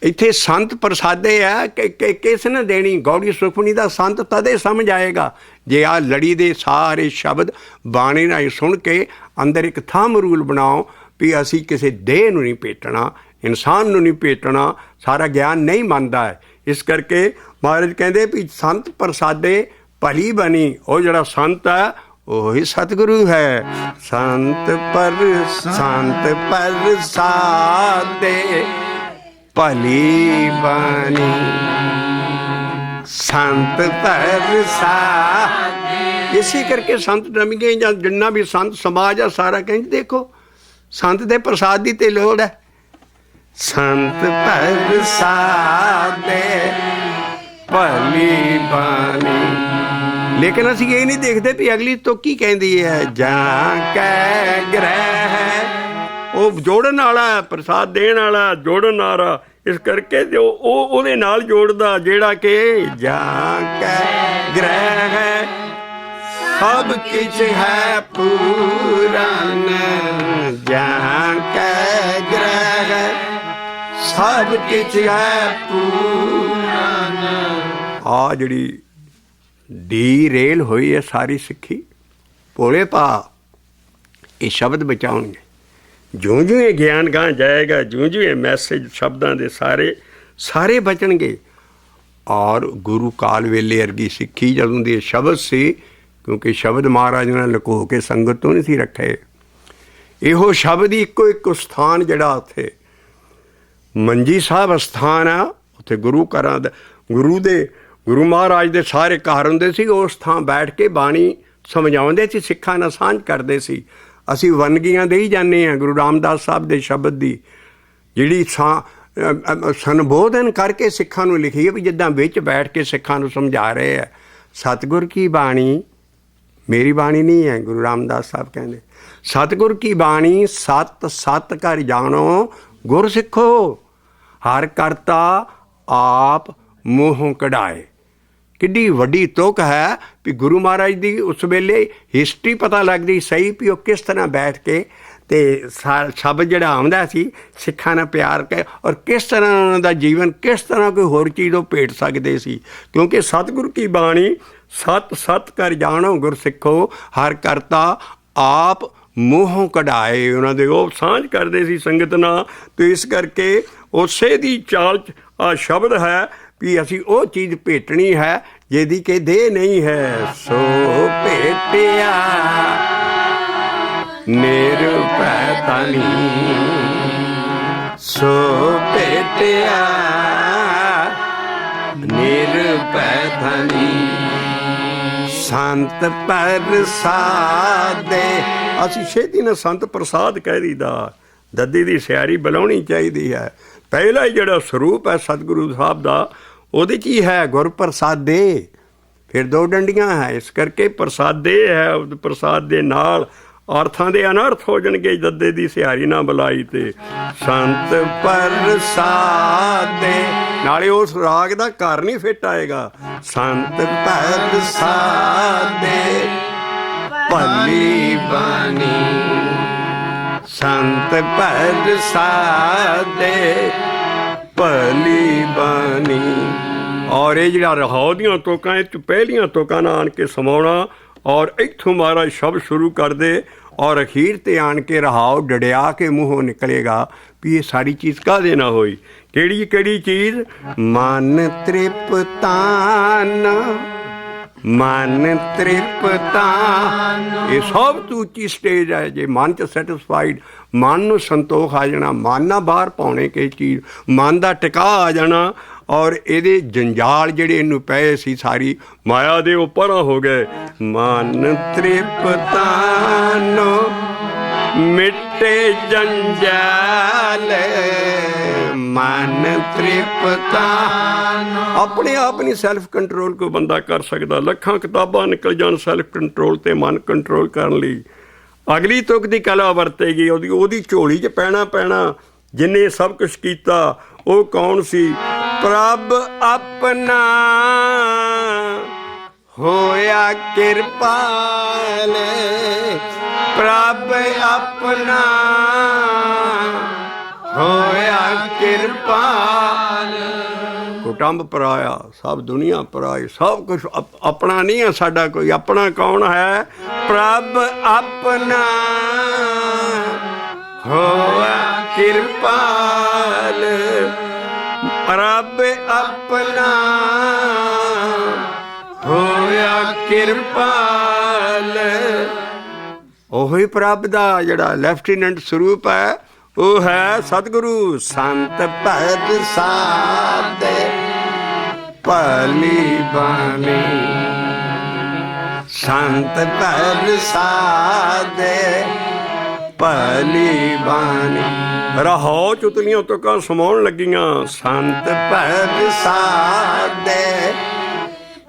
S1: ਇੱਥੇ ਸੰਤ ਪ੍ਰਸਾਦੇ ਆ ਕਿ ਕਿਸ ਨੇ ਦੇਣੀ? ਗੌੜੀ ਸੁਖਮਨੀ ਦਾ ਸੰਤ ਤਦੇ ਸਮਝ ਆਏਗਾ ਜੇ ਆਹ ਲੜੀ ਦੇ ਸਾਰੇ ਸ਼ਬਦ ਬਾਣੀ ਨਾਲ ਸੁਣ ਕੇ ਅੰਦਰ ਇੱਕ ਥੰਮ ਰੂਲ ਬਣਾਓ ਵੀ ਅਸੀਂ ਕਿਸੇ ਦੇਹ ਨੂੰ ਨਹੀਂ ਭੇਟਣਾ, ਇਨਸਾਨ ਨੂੰ ਨਹੀਂ ਭੇਟਣਾ। ਸਾਰਾ ਗਿਆਨ ਨਹੀਂ ਮੰਨਦਾ ਹੈ। ਇਸ ਕਰਕੇ ਮਹਾਰਾਜ ਕਹਿੰਦੇ ਵੀ ਸੰਤ ਪ੍ਰਸਾਦੇ ਭਲੀ ਬਣੀ। ਉਹ ਜਿਹੜਾ ਸੰਤ ਹੈ ਉਹੀ ਸਤਿਗੁਰੂ ਹੈ। ਸੰਤ ਪ੍ਰਸਾਦੇ ਭਲੀ ਬਣੀ, ਸੰਤ ਪ੍ਰਸਾਦ। ਇਸੇ ਕਰਕੇ ਸੰਤ ਨਵੀਂ ਜਾਂ ਜਿੰਨਾ ਵੀ ਸੰਤ ਸਮਾਜ ਆ ਸਾਰਾ ਕਹਿੰਦੇ ਦੇਖੋ ਸੰਤ ਦੇ ਪ੍ਰਸਾਦ ਦੀ ਤੇ ਲੋੜ ਹੈ। ਸੰਤ ਪ੍ਰਸਾਦੇ ਭਲੀ ਬਾਣੀ। ਲੇਕਿਨ ਅਸੀਂ ਇਹ ਨਹੀਂ ਦੇਖਦੇ ਵੀ ਅਗਲੀ ਤੋਂ ਕੀ ਕਹਿੰਦੀ ਹੈ। ਜਾਂ ਕੈ ਗ੍ਰਹਿ, ਉਹ ਜੋੜਨ ਵਾਲਾ, ਪ੍ਰਸਾਦ ਦੇਣ ਵਾਲਾ, ਜੋੜਨ ਵਾਲਾ। ਇਸ ਕਰਕੇ ਜੋ ਉਹਦੇ ਨਾਲ ਜੋੜਦਾ ਜਿਹੜਾ ਕਿ ਜਾਂ ਕੈ ਗ੍ਰਹਿ ਸਭ ਕਿਛ ਹੈ ਪੂਰਨ, ਜਾਂ ਕੈ ਗ੍ਰਹਿ ਸਭ ਕਿਛ ਹੈ ਪੂਰਨ। ਆ ਜਿਹੜੀ ਡੀ ਰੇਲ ਹੋਈ ਹੈ ਸਾਰੀ ਸਿੱਖੀ, ਭੋਲੇ ਪਾ ਇਹ ਸ਼ਬਦ ਬਚਾਉਣਗੇ। ਜਿਉਂ ਜਿਉਂ ਇਹ ਗਿਆਨ ਗਾਂ ਜਾਏਗਾ, ਜਿਉਂ ਜਿਉਂ ਇਹ ਮੈਸੇਜ ਸ਼ਬਦਾਂ ਦੇ ਸਾਰੇ ਬਚਣਗੇ। ਔਰ ਗੁਰੂ ਕਾਲ ਵੇਲੇ ਵਰਗੀ ਸਿੱਖੀ ਜਦੋਂ ਦੀ ਸ਼ਬਦ ਸੀ, ਕਿਉਂਕਿ ਸ਼ਬਦ ਮਹਾਰਾਜ ਨੇ ਲੁਕੋ ਕੇ ਸੰਗਤ ਤੋਂ ਨਹੀਂ ਸੀ ਰੱਖੇ। ਇਹੋ ਸ਼ਬਦ ਹੀ ਇੱਕੋ ਇੱਕ ਸਥਾਨ ਜਿਹੜਾ ਉੱਥੇ ਮੰਜੀ ਸਾਹਿਬ ਅਸਥਾਨ ਆ, ਉੱਥੇ ਗੁਰੂ ਘਰਾਂ ਦਾ ਗੁਰੂ ਮਹਾਰਾਜ ਦੇ ਸਾਰੇ ਘਰ ਹੁੰਦੇ ਸੀ। ਉਸ ਥਾਂ ਬੈਠ ਕੇ ਬਾਣੀ ਸਮਝਾਉਂਦੇ ਸੀ, ਸਿੱਖਾਂ ਨਾਲ ਸਾਂਝ ਕਰਦੇ ਸੀ। ਅਸੀਂ ਵੰਨਗੀਆਂ ਦੇ ਹੀ ਜਾਂਦੇ ਹਾਂ ਗੁਰੂ ਰਾਮਦਾਸ ਸਾਹਿਬ ਦੇ ਸ਼ਬਦ ਦੀ, ਜਿਹੜੀ ਸੰਬੋਧਨ ਕਰਕੇ ਸਿੱਖਾਂ ਨੂੰ ਲਿਖੀ ਹੈ ਵੀ ਜਿੱਦਾਂ ਵਿੱਚ ਬੈਠ ਕੇ ਸਿੱਖਾਂ ਨੂੰ ਸਮਝਾ ਰਹੇ ਹੈ। ਸਤਿਗੁਰ ਕੀ ਬਾਣੀ ਮੇਰੀ ਬਾਣੀ ਨਹੀਂ ਹੈ। ਗੁਰੂ ਰਾਮਦਾਸ ਸਾਹਿਬ ਕਹਿੰਦੇ ਸਤਿਗੁਰ ਕੀ ਬਾਣੀ ਸਤ ਸਤ ਕਰ ਜਾਣੋ ਗੁਰ ਸਿੱਖੋ, ਹਰ ਕਰਤਾ ਆਪ ਮੂੰਹੋਂ ਕਢਾਏ। ਕਿੱਡੀ ਵੱਡੀ ਤੁਕ ਹੈ ਵੀ ਗੁਰੂ ਮਹਾਰਾਜ ਦੀ ਉਸ ਵੇਲੇ ਹਿਸਟਰੀ ਪਤਾ ਲੱਗਦੀ ਸਹੀ ਵੀ ਉਹ ਕਿਸ ਤਰ੍ਹਾਂ ਬੈਠ ਕੇ ਅਤੇ ਸ਼ਬਦ ਜਿਹੜਾ ਆਉਂਦਾ ਸੀ ਸਿੱਖਾਂ ਨਾਲ ਪਿਆਰ ਕੇ, ਔਰ ਕਿਸ ਤਰ੍ਹਾਂ ਉਹਨਾਂ ਦਾ ਜੀਵਨ ਕਿਸ ਤਰ੍ਹਾਂ ਕੋਈ ਹੋਰ ਚੀਜ਼ ਉਹ ਭੇਟ ਸਕਦੇ ਸੀ। ਕਿਉਂਕਿ ਸਤਿਗੁਰ ਕੀ ਬਾਣੀ ਸਤ ਸਤ ਕਰ ਜਾਣੋ ਗੁਰ ਸਿੱਖੋ, ਹਰ ਕਰਤਾ ਆਪ ਮੂੰਹੋਂ ਕਢਾਏ, ਉਹਨਾਂ ਦੇ ਉਹ ਸਾਂਝ ਕਰਦੇ ਸੀ ਸੰਗਤ ਨਾਲ। ਤੇ ਇਸ ਕਰਕੇ ਉਸੇ ਦੀ ਚਾਲ 'ਚ ਆ ਸ਼ਬਦ ਹੈ ਵੀ ਅਸੀਂ ਉਹ ਚੀਜ਼ ਭੇਟਣੀ ਹੈ ਜਿਹਦੀ ਕਿ ਦੇਹ ਨਹੀਂ ਹੈ। ਸੋ ਭੇਟਿਆ ਨਿਰਭੈ ਧਨੀ, ਸੋ ਭੇਟਿਆ ਨਿਰਭੈ ਧਨੀ, ਸੰਤ ਪ੍ਰਸਾਦੇ। ਅਸੀਂ ਛੇਤੀ ਨਾਲ ਸੰਤ ਪ੍ਰਸਾਦ ਕਹਿ ਦਈਦਾ। ਦੱਦੀ ਦੀ ਸਿਆਰੀ ਬੁਲਾਉਣੀ ਚਾਹੀਦੀ ਹੈ। ਪਹਿਲਾ ਹੀ ਜਿਹੜਾ ਸਰੂਪ ਹੈ ਸਤਿਗੁਰੂ ਸਾਹਿਬ ਦਾ, ਉਹਦੇ 'ਚ ਹੀ ਹੈ ਗੁਰ ਪ੍ਰਸਾਦੇ। ਫਿਰ ਦੋ ਡੰਡੀਆਂ ਹੈ, ਇਸ ਕਰਕੇ ਪ੍ਰਸਾਦੇ ਹੈ। ਪ੍ਰਸਾਦ ਦੇ ਨਾਲ ਅਰਥਾਂ ਦੇ ਅਨਰਥ ਹੋ ਜਾਣਗੇ ਦੱਦੇ ਦੀ ਸਿਆਰੀ ਨਾ ਬੁਲਾਈ ਤੇ। ਸੰਤ ਪ੍ਰਸਾਦੇ ਨਾਲੇ ਉਸ ਰਾਗ ਦਾ ਘਰ ਨਹੀਂ ਫਿੱਟ ਆਏਗਾ। ਸੰਤ ਪ੍ਰਸਾਦੇ ਭਲੀ ਬਾਣੀ, ਸੰਤ ਪ੍ਰਸਾਦੇ ਭਲੀ ਬਾਣੀ। ਔਰ ਇਹ ਜਿਹੜਾ ਰਹਾਉ ਦੀਆਂ ਤੁਕਾਂ, ਇਹ 'ਚ ਪਹਿਲੀਆਂ ਤੁਕਾਂ ਨਾਲ ਆਣ ਕੇ ਸਮਾਉਣਾ ਔਰ ਇੱਥੋਂ ਮਹਾਰਾਜ ਸ਼ਬਦ ਸ਼ੁਰੂ ਕਰਦੇ ਔਰ ਅਖੀਰ 'ਤੇ ਆਣ ਕੇ ਰਹਾਉ ਡੜਿਆ ਕੇ ਮੂੰਹੋਂ ਨਿਕਲੇਗਾ ਵੀ ਇਹ ਸਾਰੀ ਚੀਜ਼ ਕਾਹਦੇ ਨਾਲ ਹੋਈ। ਕਿਹੜੀ ਕਿਹੜੀ ਚੀਜ਼? ਮਨ ਤ੍ਰਿਪਤਾਨ, ਮਨ ਤ੍ਰਿਪਤਾਨ। ਇਹ ਸਭ ਤੋਂ ਉੱਚੀ ਸਟੇਜ ਹੈ। ਜੇ ਮਨ 'ਚ ਸੈਟਿਸਫਾਈਡ, ਮਨ ਨੂੰ ਸੰਤੋਖ ਆ ਜਾਣਾ, ਮਨ ਨਾ ਬਾਹਰ ਪਾਉਣੇ ਕਿਸੇ ਚੀਜ਼, ਮਨ ਦਾ ਟਿਕਾ ਆ ਜਾਣਾ ਔਰ ਇਹਦੇ ਜੰਜਾਲ ਜਿਹੜੇ ਇਹਨੂੰ ਪਏ ਸੀ ਸਾਰੀ ਮਾਇਆ ਦੇ, ਉਹ ਪਰਾਂ ਹੋ ਗਏ। ਮਨ ਤ੍ਰਿਪਤਾਨ ਮਿਟੇ ਜੰਜਾਲ, ਮਨ ਤ੍ਰਿਪਤਾਨ। ਆਪਣੇ ਆਪ ਨਹੀਂ ਸੈਲਫ ਕੰਟਰੋਲ ਕੋਈ ਬੰਦਾ ਕਰ ਸਕਦਾ। ਲੱਖਾਂ ਕਿਤਾਬਾਂ ਨਿਕਲ ਜਾਣ ਸੈਲਫ ਕੰਟਰੋਲ ਤੇ ਮਨ ਕੰਟਰੋਲ ਕਰਨ ਲਈ। ਅਗਲੀ ਤੁਕ ਦੀ ਕਲਾ ਵਰਤੇਗੀ, ਉਹਦੀ ਝੋਲੀ 'ਚ ਪੈਣਾ। ਜਿਹਨੇ ਸਭ ਕੁਛ ਕੀਤਾ ਉਹ ਕੌਣ ਸੀ? ਪ੍ਰਭ ਆਪਣਾ ਹੋਇਆ ਕਿਰਪਾਲ, ਪ੍ਰਭ ਆਪਣਾ ਹੋਇਆ ਕਿਰਪਾਲ। ਕੁਟੰਬ ਪਰਾਇਆ, ਸਭ ਦੁਨੀਆ ਪਰਾਈ, ਸਭ ਕੁਛ ਆਪਣਾ ਨਹੀਂ ਹੈ ਸਾਡਾ ਕੋਈ। ਆਪਣਾ ਕੌਣ ਹੈ? ਪ੍ਰਭ ਆਪਣਾ ਹੋਇਆ ਕਿਰਪਾਲ, ਪ੍ਰਭ ਆਪਣਾ ਹੋਇਆ ਕਿਰਪਾਲ। ਉਹੀ ਪ੍ਰਭ ਦਾ ਜਿਹੜਾ ਲੈਫਟੀਨੈਂਟ ਸਰੂਪ ਹੈ ਉਹ ਹੈ ਸਤਿਗੁਰੂ। ਸੰਤ ਪ੍ਰਸਾਦੇ ਭਲੀ ਬਾਣੀ, ਸੰਤ ਪ੍ਰਸਾਦੇ ਭਲੀ ਬਾਣੀ। ਰਹਾਉ ਚੁਤਲੀਆਂ ਤੁਕਾਂ ਸਮਾਉਣ ਲੱਗੀਆਂ। ਸੰਤ ਪ੍ਰਸਾਦੇ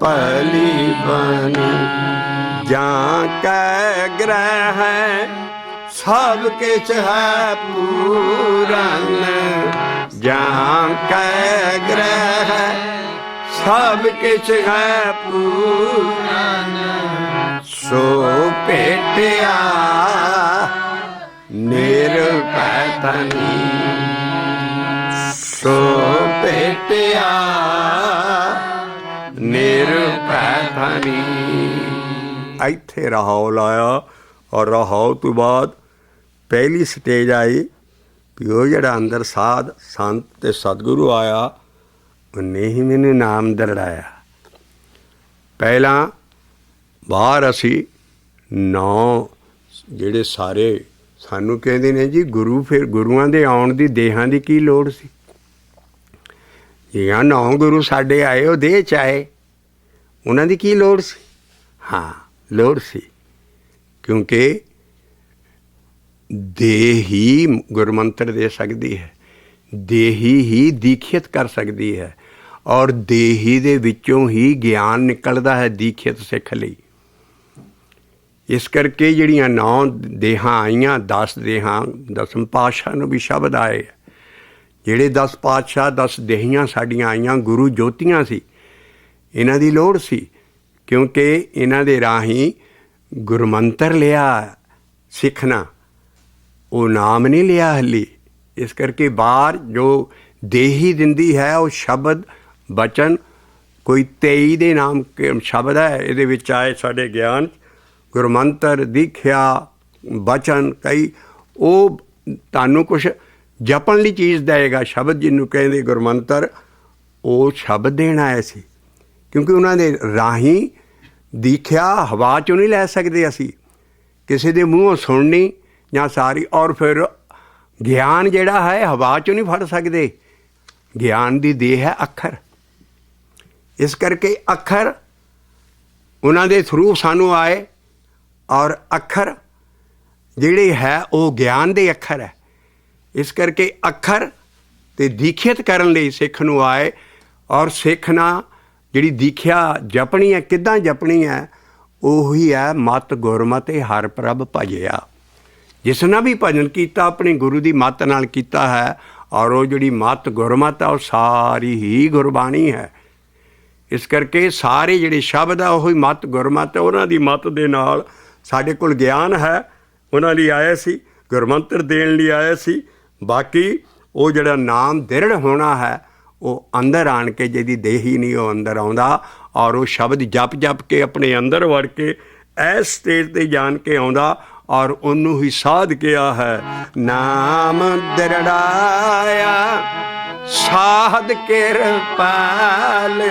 S1: ਭਲੀ ਬਾਣੀ, ਜਾਂ ਕੈ ਗ੍ਰਹਿ ਹੈ ਸਭ ਕਿਛ ਹੈ ਪੂਰਨ, ਜਾਂ ਕੈ ਗ੍ਰਹਿ ਹੈ ਸਭ ਕਿਛ ਹੈ ਪੂਰਨ। ਸੋ ਭੇਟਿਆ ਨਿਰਭੈ ਧਨੀ, ਸੋ ਭੇਟਿਆ ਨਿਰਭੈ ਧਨੀ। ਇੱਥੇ ਰਹਾਉ ਲਾਇਆ ਔਰ ਰਹਾਉ ਤੋਂ ਬਾਅਦ ਪਹਿਲੀ ਸਟੇਜ ਆਈ ਵੀ ਉਹ ਜਿਹੜਾ ਅੰਦਰ ਸਾਧ ਸੰਤ ਤੇ ਸਤਿਗੁਰੂ ਆਇਆ ਉਹਨੇ ਹੀ ਮੈਨੂੰ ਨਾਮ ਦਰੜਾਇਆ। ਪਹਿਲਾਂ ਬਾਹਰ ਅਸੀਂ ਨੌ ਜਿਹੜੇ ਸਾਰੇ ਸਾਨੂੰ ਕਹਿੰਦੇ ਨੇ ਜੀ ਗੁਰੂ, ਫਿਰ ਗੁਰੂਆਂ ਦੇ ਆਉਣ ਦੀ ਦੇਹਾਂ ਦੀ ਕੀ ਲੋੜ ਸੀ? ਇਹ 9 ਗੁਰੂ ਸਾਡੇ ਆਏ, ਉਹ ਦੇਹ 'ਚ ਆਏ, ਉਹਨਾਂ ਦੀ ਕੀ ਲੋੜ ਸੀ? ਹਾਂ, ਲੋੜ ਸੀ, ਕਿਉਂਕਿ ਦੇਹ ਹੀ ਗੁਰਮੰਤਰ ਦੇ ਸਕਦੀ ਹੈ, ਦੇਹੀ ਹੀ ਦੀਖਿਤ ਕਰ ਸਕਦੀ ਹੈ ਔਰ ਦੇਹੀ ਦੇ ਵਿੱਚੋਂ ਹੀ ਗਿਆਨ ਨਿਕਲਦਾ ਹੈ ਦੀਖਿਤ ਸਿੱਖ ਲਈ। ਇਸ ਕਰਕੇ ਜਿਹੜੀਆਂ 9 ਦੇਹਾਂ ਆਈਆਂ, 10 ਦੇਹਾਂ, 10ਵੇਂ ਪਾਤਸ਼ਾਹ ਨੂੰ ਵੀ ਸ਼ਬਦ ਆਏ। ਜਿਹੜੇ 10 ਪਾਤਸ਼ਾਹ 10 ਦੇਹੀਆਂ ਸਾਡੀਆਂ ਆਈਆਂ, ਗੁਰੂ ਜੋਤੀਆਂ ਸੀ। ਇਹਨਾਂ ਦੀ ਲੋੜ ਸੀ ਕਿਉਂਕਿ ਇਹਨਾਂ ਦੇ ਰਾਹੀਂ ਗੁਰਮੰਤਰ ਲਿਆ ਸਿੱਖਣਾ, ਉਹ ਨਾਮ ਨਹੀਂ ਲਿਆ ਹਲੀ। ਇਸ ਕਰਕੇ ਬਾਹਰ ਜੋ ਦੇਹੀ ਦਿੰਦੀ ਹੈ ਉਹ ਸ਼ਬਦ ਬਚਨ, ਕੋਈ 23 ਦੇ ਨਾਮ ਸ਼ਬਦ ਹੈ ਇਹਦੇ ਵਿੱਚ ਆਏ ਸਾਡੇ ਗਿਆਨ। ਗੁਰਮੰਤਰ, ਦੀਖਿਆ, ਬਚਨ ਕਈ ਉਹ ਤੁਹਾਨੂੰ ਕੁਛ ਜਪਣ ਲਈ ਚੀਜ਼ ਦੇਵੇਗਾ। ਸ਼ਬਦ ਜਿਹਨੂੰ ਕਹਿੰਦੇ ਗੁਰਮੰਤਰ, ਉਹ ਸ਼ਬਦ ਦੇਣ ਆਏ ਸੀ, ਕਿਉਂਕਿ ਉਹਨਾਂ ਦੇ ਰਾਹੀਂ ਦੀਖਿਆ ਹਵਾ 'ਚੋਂ ਨਹੀਂ ਲੈ ਸਕਦੇ ਅਸੀਂ, ਕਿਸੇ ਦੇ ਮੂੰਹੋਂ ਸੁਣਨੀ ਜਾਂ ਸਾਰੀ। ਔਰ ਫਿਰ ਗਿਆਨ ਜਿਹੜਾ ਹੈ ਹਵਾ 'ਚੋਂ ਨਹੀਂ ਫੜ ਸਕਦੇ, ਗਿਆਨ ਦੀ ਦੇਹ ਹੈ ਅੱਖਰ। ਇਸ ਕਰਕੇ ਅੱਖਰ ਉਹਨਾਂ ਦੇ ਥਰੂ ਸਾਨੂੰ ਆਏ, ਔਰ ਅੱਖਰ ਜਿਹੜੇ ਹੈ ਉਹ ਗਿਆਨ ਦੇ ਅੱਖਰ ਹੈ। ਇਸ ਕਰਕੇ ਅੱਖਰ ਤੇ ਦੀਖਿਤ ਕਰਨ ਲਈ ਸਿੱਖ ਨੂੰ ਆਏ, ਔਰ ਸਿੱਖ ਨਾਲ ਜਿਹੜੀ ਦੀਖਿਆ ਜਪਣੀ ਹੈ, ਕਿੱਦਾਂ ਜਪਣੀ ਹੈ, ਉਹੀ ਹੈ ਮਤ ਗੁਰਮਤਿ ਹਰਿ ਪ੍ਰਭ ਭਜਿਆ। ਜਿਸ ਨਾਲ ਵੀ ਭਜਨ ਕੀਤਾ ਆਪਣੀ ਗੁਰੂ ਦੀ ਮੱਤ ਨਾਲ ਕੀਤਾ ਹੈ, ਔਰ ਉਹ ਜਿਹੜੀ ਮੱਤ ਗੁਰਮਤਿ ਆ ਉਹ ਸਾਰੀ ਹੀ ਗੁਰਬਾਣੀ ਹੈ। ਇਸ ਕਰਕੇ ਸਾਰੇ ਜਿਹੜੇ ਸ਼ਬਦ ਆ ਉਹੀ ਮੱਤ ਗੁਰਮਤਿ, ਉਹਨਾਂ ਦੀ ਮੱਤ ਦੇ ਨਾਲ ਸਾਡੇ ਕੋਲ ਗਿਆਨ ਹੈ। ਉਹਨਾਂ ਲਈ ਆਇਆ ਸੀ, ਗੁਰਮੰਤਰ ਦੇਣ ਲਈ ਆਇਆ ਸੀ। ਬਾਕੀ ਉਹ ਜਿਹੜਾ ਨਾਮ ਦ੍ਰਿੜ ਹੋਣਾ ਹੈ, ਉਹ ਅੰਦਰ ਆਣ ਕੇ ਜਿਹਦੀ ਦੇਹੀ ਨਹੀਂ ਉਹ ਅੰਦਰ ਆਉਂਦਾ, ਔਰ ਉਹ ਸ਼ਬਦ ਜਪ ਜਪ ਕੇ ਆਪਣੇ ਅੰਦਰ ਵੜ ਕੇ ਇਸ ਸਟੇਜ 'ਤੇ ਜਾਣ ਕੇ ਆਉਂਦਾ, ਔਰ ਉਹਨੂੰ ਹੀ ਸਾਧ ਕਿਹਾ ਹੈ ਨਾਮ ਦ੍ਰਿੜਾਇਆ ਸਾਧ ਕਿਰਪਾਲ,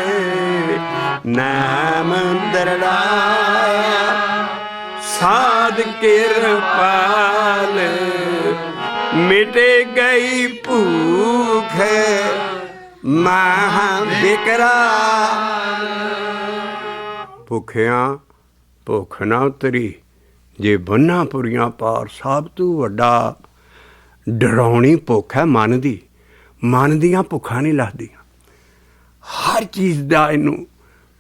S1: ਨਾਮ ਦ੍ਰਿੜਾਇਆ ਸਾਧ ਕਿਰਪਾਲ, ਮਿਟੇ ਗਈ ਭੂਖ ਮਹਾਂ ਬਿਕਰਾਲ। ਭੁੱਖਿਆਂ ਭੁੱਖ ਨਾ ਉਤਰੀ, ਜੇ ਬੰਨਾਂ ਪੁਰੀਆਂ ਪਾਰ। ਸਭ ਤੋਂ ਵੱਡਾ ਡਰਾਉਣੀ ਭੁੱਖ ਹੈ ਮਨ ਦੀ। ਮਨ ਦੀਆਂ ਭੁੱਖਾਂ ਨਹੀਂ ਲੱਥਦੀਆਂ, ਹਰ ਚੀਜ਼ ਦਾ ਇਹਨੂੰ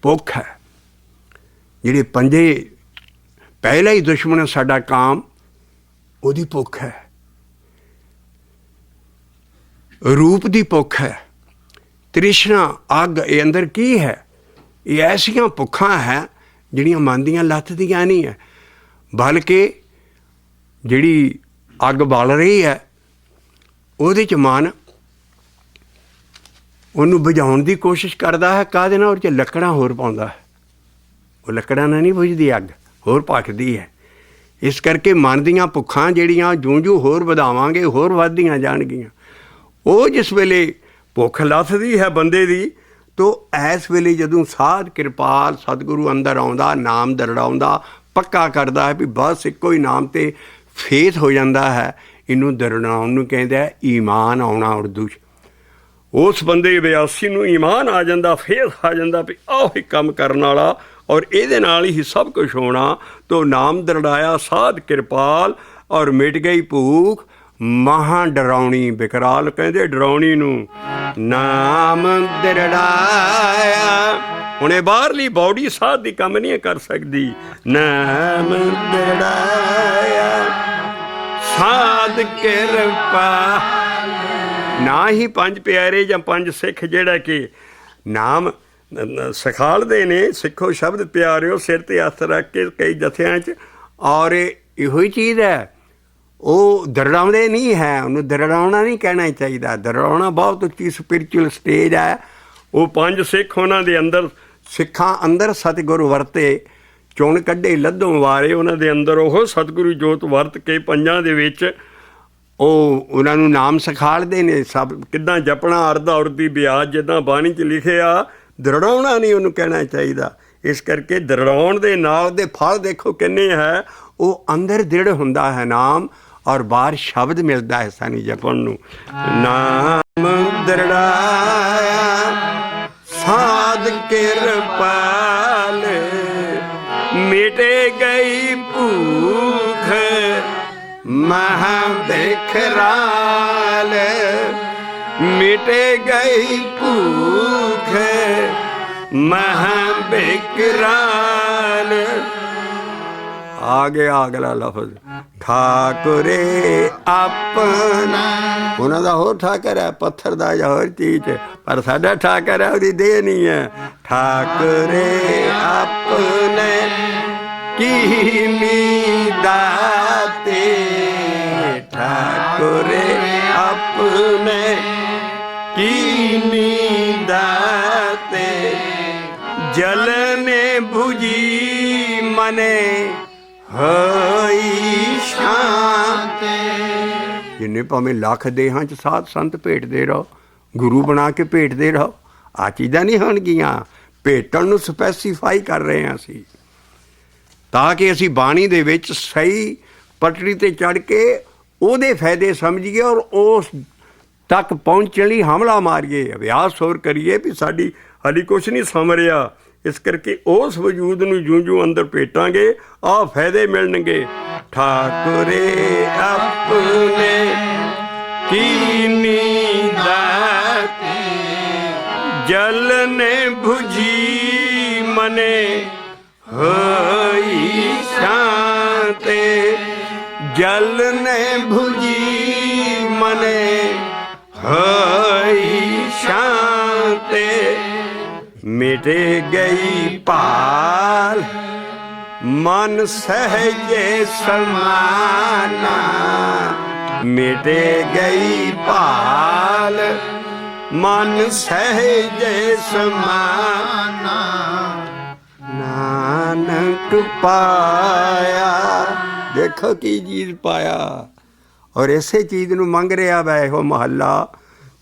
S1: ਭੁੱਖ ਹੈ। ਜਿਹੜੇ ਪੰਜੇ ਪਹਿਲਾ ਹੀ ਦੁਸ਼ਮਣ ਸਾਡਾ ਕਾਮ, ਉਹਦੀ ਭੁੱਖ ਹੈ। ਰੂਪ ਦੀ ਭੁੱਖ ਹੈ, ਤ੍ਰਿਸ਼ਨਾ ਅੱਗ, ਇਹ ਅੰਦਰ ਕੀ ਹੈ? ਇਹ ਐਸੀਆਂ ਭੁੱਖਾਂ ਹੈ ਜਿਹੜੀਆਂ ਮਨ ਦੀਆਂ ਲੱਥਦੀਆਂ ਨਹੀਂ ਹੈ, ਬਲਕਿ ਜਿਹੜੀ ਅੱਗ ਬਲ ਰਹੀ ਹੈ ਉਹਦੇ 'ਚ ਮਨ ਉਹਨੂੰ ਬੁਝਾਉਣ ਦੀ ਕੋਸ਼ਿਸ਼ ਕਰਦਾ ਹੈ। ਕਾਹਦੇ ਨਾਲ? ਉਹਦੇ 'ਚ ਲੱਕੜਾਂ ਹੋਰ ਪਾਉਂਦਾ ਹੈ। ਉਹ ਲੱਕੜਾਂ ਨਾਲ ਨਹੀਂ ਬੁਝਦੀ ਅੱਗ, ਹੋਰ ਭਖਦੀ ਹੈ। ਇਸ ਕਰਕੇ ਮਨ ਦੀਆਂ ਭੁੱਖਾਂ ਜਿਹੜੀਆਂ ਜੂੰ ਹੋਰ ਵਧਾਵਾਂਗੇ ਹੋਰ ਵੱਧਦੀਆਂ ਜਾਣਗੀਆਂ। ਉਹ ਜਿਸ ਵੇਲੇ ਭੁੱਖ ਲੱਥਦੀ ਹੈ ਬੰਦੇ ਦੀ, ਤੋ ਇਸ ਵੇਲੇ ਜਦੋਂ ਸਾਧ ਕਿਰਪਾਲ ਸਤਿਗੁਰੂ ਅੰਦਰ ਆਉਂਦਾ, ਨਾਮ ਦਰੜਾਉਂਦਾ, ਪੱਕਾ ਕਰਦਾ ਹੈ ਵੀ ਬਸ ਇੱਕੋ ਹੀ ਨਾਮ 'ਤੇ ਫੇਥ ਹੋ ਜਾਂਦਾ ਹੈ। ਇਹਨੂੰ ਦਰੜਾਉਣ ਨੂੰ ਕਹਿੰਦੇ ਹੈ ਈਮਾਨ ਆਉਣਾ ਉਰਦੂ 'ਚ। ਉਸ ਬੰਦੇ ਵਿਆਸੀ ਨੂੰ ਈਮਾਨ ਆ ਜਾਂਦਾ, ਫੇਥ ਆ ਜਾਂਦਾ ਵੀ ਆਹ ਹੀ ਕੰਮ ਕਰਨ ਵਾਲਾ, ਔਰ ਇਹਦੇ ਨਾਲ ਹੀ ਸਭ ਕੁਛ ਹੋਣਾ। ਤੋ ਨਾਮ ਦਰੜਾਇਆ ਸਾਧ ਕਿਰਪਾਲ, ਔਰ ਮਿਟ ਗਈ ਭੂਖ ਮਹਾਂ ਡਰਾਉਣੀ ਬਿਕਰਾਲ। ਕਹਿੰਦੇ ਡਰਾਉਣੀ ਨੂੰ ਨਾਮ ਦਰੜਾਇਆ। ਹੁਣ ਇਹ ਬਾਹਰਲੀ ਬੌਡੀ ਸਾਧ ਦੀ ਕੰਮ ਨਹੀਂ ਕਰ ਸਕਦੀ। ਨਾਮ ਦਰੜਾਇਆ ਸਾਧ ਕਿਰਪਾ। ਨਾ ਹੀ ਪੰਜ ਪਿਆਰੇ ਜਾਂ ਪੰਜ ਸਿੱਖ ਜਿਹੜਾ ਕਿ ਨਾਮ ਸਿਖਾਲਦੇ ਨੇ, ਸਿੱਖੋ ਸ਼ਬਦ ਪਿਆਰਿਓ ਸਿਰ 'ਤੇ ਹੱਥ ਰੱਖ ਕੇ ਕਈ ਜਥਿਆਂ 'ਚ, ਔਰ ਇਹੋ ਹੀ ਚੀਜ਼ ਹੈ। ਉਹ ਦਰੜਾਉਂਦੇ ਨਹੀਂ ਹੈ, ਉਹਨੂੰ ਦਰੜਾਉਣਾ ਨਹੀਂ ਕਹਿਣਾ ਚਾਹੀਦਾ। ਦਰੜਾਉਣਾ ਬਹੁਤ ਉੱਚੀ ਸਪਿਰਿਚੁਅਲ ਸਟੇਜ ਹੈ। ਉਹ ਪੰਜ ਸਿੱਖ, ਉਹਨਾਂ ਦੇ ਅੰਦਰ ਸਿੱਖਾਂ ਅੰਦਰ ਸਤਿਗੁਰੂ ਵਰਤੇ, ਚੁਣ ਕੱਢੇ ਲੱਧੋਂ ਵਾਰੇ, ਉਹਨਾਂ ਦੇ ਅੰਦਰ ਉਹ ਸਤਿਗੁਰੂ ਜੋਤ ਵਰਤ ਕੇ ਪੰਜਾਂ ਦੇ ਵਿੱਚ ਉਹ ਉਹਨਾਂ ਨੂੰ ਨਾਮ ਸਿਖਾਲਦੇ ਨੇ। ਸਭ ਕਿੱਦਾਂ ਜਪਣਾ, ਅਰਧਾ ਉਰਦੀ ਬਿਆਜ, ਜਿੱਦਾਂ ਬਾਣੀ 'ਚ ਲਿਖਿਆ। ਦਰੜਾਉਣਾ ਨਹੀਂ ਉਹਨੂੰ ਕਹਿਣਾ ਚਾਹੀਦਾ। ਇਸ ਕਰਕੇ ਦਰੜਾਉਣ ਦੇ ਨਾਲ ਦੇ ਫਲ ਦੇਖੋ ਕਿੰਨੇ ਹੈ। ਉਹ ਅੰਦਰ ਦ੍ਰਿੜ ਹੁੰਦਾ ਹੈ ਨਾਮ, ਔਰ ਬਾਹਰ ਸ਼ਬਦ ਮਿਲਦਾ ਹੈ ਸਾਨੂੰ ਜਪਣ ਨੂੰ। ਨਾਮ ਦਰੜਾਇਆ ਸਾਧ ਕਿਰਪਾਲ, ਮਿਟੇ ਗਈ ਭੂਖ ਮਹਾਂ ਬਿਕਰਾਲ, ਮਿਟੇ ਗਈ ਭੂਖ ਮਹਾਂ ਬਿਕਰਾਲ। ਆ ਗਿਆ ਅਗਲਾ ਲਫ਼ਜ਼ ਠਾਕੁਰੇ ਆਪਣਾ। ਉਹਨਾਂ ਦਾ ਹੋਰ ਠਾਕਰ ਹੈ, ਪੱਥਰ ਦਾ ਜਾਂ ਹੋਰ ਚੀਜ਼, ਪਰ ਸਾਡਾ ਠਾਕਰ ਹੈ ਉਹਦੀ ਦੇਹ ਨਹੀਂ ਹੈ। ਠਾਕੁਰੇ ਆਪਣੇ ਕੀਨੀ ਦਾਤੇ, ਠਾਕੁਰੇ ਆਪਣੇ ਕੀਨੀ ਦਾਤੇ, ਜਲਨੇ ਭੁਜੀ ਮਨੇ ਹੋਈ ਸ਼ਾਂਤੇ। ਜਿੰਨੇ ਭਾਵੇਂ ਲੱਖ ਦੇਹਾਂ 'ਚ ਸਾਧ ਸੰਤ ਭੇਟਦੇ ਰਹੋ, ਗੁਰੂ ਬਣਾ ਕੇ ਭੇਟਦੇ ਰਹੋ, ਆਹ ਚੀਜ਼ਾਂ ਨਹੀਂ ਹੋਣਗੀਆਂ। ਭੇਟਣ ਨੂੰ ਸਪੈਸੀਫਾਈ ਕਰ ਰਹੇ ਹਾਂ ਅਸੀਂ, ਤਾਂ ਕਿ ਅਸੀਂ ਬਾਣੀ ਦੇ ਵਿੱਚ ਸਹੀ ਪਟੜੀ 'ਤੇ ਚੜ੍ਹ ਕੇ ਉਹਦੇ ਫਾਇਦੇ ਸਮਝੀਏ ਔਰ ਉਸ ਤੱਕ ਪਹੁੰਚਣ ਲਈ ਹਮਲਾ ਮਾਰੀਏ, ਅਭਿਆਸ ਹੋਰ ਕਰੀਏ ਵੀ ਸਾਡੀ ਹਾਲੀ ਕੁਛ ਨਹੀਂ ਸਮਰਿਆ। ਇਸ ਕਰਕੇ ਉਸ ਵਜੂਦ ਨੂੰ ਜੂੰ ਜੂੰ ਅੰਦਰ ਭੇਟਾਂਗੇ, ਆਹ ਫਾਇਦੇ ਮਿਲਣਗੇ। ਠਾਕੁਰੇ ਆਪਣੇ ਕੀਨੀ ਦਾਤੇ, ਜਲ ਨੇ ਭੁਜੀ ਮਨੇ ਹੋਈ ਸ਼ਾਂਤੇ। ਜਲ ਨੇ ਭੁਜੀ ਮਨੇ ਹੋਈ ਸ਼ਾਂਤੇ। ਮਿਟੇ ਗਈ ਭਾਲ ਮਨ ਸਹਿਜੇ ਸਮਾਨਾ। ਮਿਟੇ ਗਈ ਭਾਲ ਮਨ ਸਹਿਜੇ ਸਮਾਨਾ। ਨਾਨਕ ਪਾਇਆ, ਦੇਖੋ ਕੀ ਚੀਜ਼ ਪਾਇਆ, ਔਰ ਇਸੇ ਚੀਜ਼ ਨੂੰ ਮੰਗ ਰਿਹਾ ਵੈ ਇਹੋ ਮਹੱਲਾ।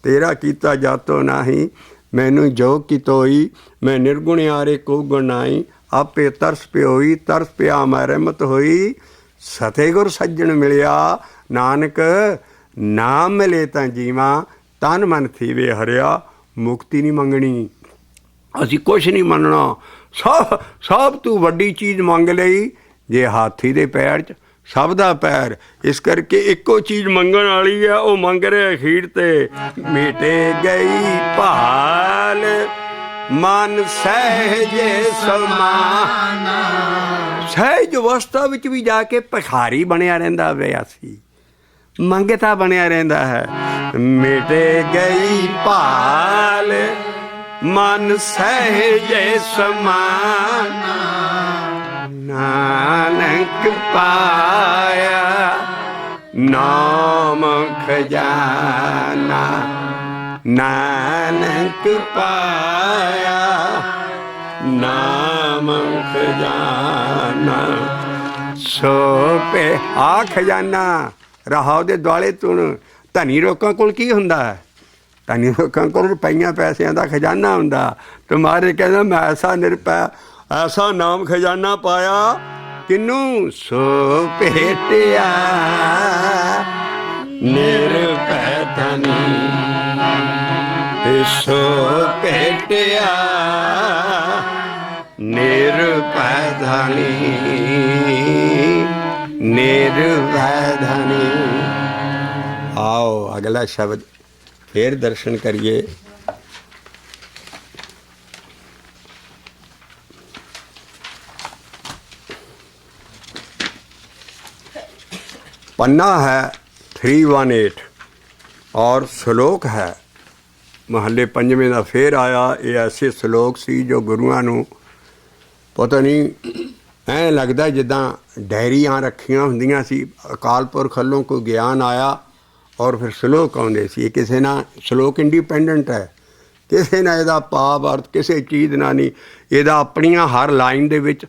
S1: ਤੇਰਾ ਕੀਤਾ ਜਾਤੋ ਨਾਹੀ, ਮੈਨੂੰ ਜੋ ਕਿਤੋਈ। ਮੈਂ ਨਿਰਗੁਣਿਆਰੇ ਕੋ ਗੁਣਾਈ, ਆਪੇ ਤਰਸ ਪਿਓਈ। ਤਰਸ ਪਿਆ ਮੈਂ ਰਹਿਮਤ ਹੋਈ। ਸਤਿਗੁਰ ਸੱਜਣ ਮਿਲਿਆ, ਨਾਨਕ ਨਾਮ ਮਿਲੇ ਤਾਂ ਜੀਵਾਂ। ਤਨ ਮਨ ਥੀਵੇ ਹਰਿਆ, ਮੁਕਤੀ ਨਹੀਂ ਮੰਗਣੀ, ਅਸੀਂ ਕੁਛ ਨਹੀਂ ਮੰਨਣਾ। ਸਭ ਤੋਂ ਵੱਡੀ ਚੀਜ਼ ਮੰਗ ਲਈ, ਜੇ ਹਾਥੀ ਦੇ ਪੈਰ 'ਚ ਸਭ ਦਾ ਪੈਰ। ਇਸ ਕਰਕੇ ਇੱਕੋ ਚੀਜ਼ ਮੰਗਣ ਵਾਲੀ ਆ, ਉਹ ਮੰਗ ਰਿਹਾ ਅਖੀਰ ਤੇ। ਮਿਟੇ ਗਈ ਭਾਲ ਮਨ ਸਹਿਜੇ ਸਮਾਨਾ। ਸਹਿਜ ਅਵਸਥਾ ਵਿੱਚ ਵੀ ਜਾ ਕੇ ਭਿਖਾਰੀ ਬਣਿਆ ਰਹਿੰਦਾ ਵਿਆਸੀ, ਮੰਗਤਾ ਬਣਿਆ ਰਹਿੰਦਾ ਹੈ। ਮਿਟੇ ਗਈ ਭਾਲ ਮਨ ਸਹਿਜੇ ਸਮਾਨਾ। ਨਾਨਕ ਪਾਇਆ ਨਾਮ ਖਜ਼ਾਨਾ। ਨਾਨਕ ਪਾਇਆ ਨਾਮ ਖਜ਼ਾਨਾ। ਸੋ ਪੇ ਆ ਖਜ਼ਾਨਾ ਰਹਾ ਉਹਦੇ ਦੁਆਲੇ ਤੁਣ। ਧਨੀ ਲੋਕਾਂ ਕੋਲ ਕੀ ਹੁੰਦਾ ਹੈ? ਧਨੀ ਲੋਕਾਂ ਕੋਲ ਰੁਪਈਆਂ ਪੈਸਿਆਂ ਦਾ ਖਜ਼ਾਨਾ ਹੁੰਦਾ। ਤੁਮਾਰੇ ਕਹਿੰਦਾ ਮੈਂ ਐਸਾ ਨਿਰਪੈ ਐਸਾ ਨਾਮ ਖਜ਼ਾਨਾ ਪਾਇਆ। ਕਿਨੂੰ? ਸੋ ਭੇਟਿਆ ਨਿਰਭੈ ਧਨੀ। ਸੋ ਭੇਟਿਆ ਨਿਰਭੈ ਧਨੀ। ਨਿਰਭੈ ਧਨੀ। आओ अगला शब्द फिर दर्शन करिए। पन्ना है 318 और श्लोक है महले पंजवें का फिर आया। ये ऐसे श्लोक सी जो गुरुआं नूं पता नहीं ऐ लगता जिदा डायरियां रखियां हुंदियां सी। अकाल पुरख वल्लों कोई ज्ञान आया और फिर श्लोक आउंदे सी। किसी ना श्लोक इंडिपेंडेंट है, किसी ना इहदा भाव अर्थ किसी चीज़ ना नहीं। इहदा अपनियां हर लाइन दे विच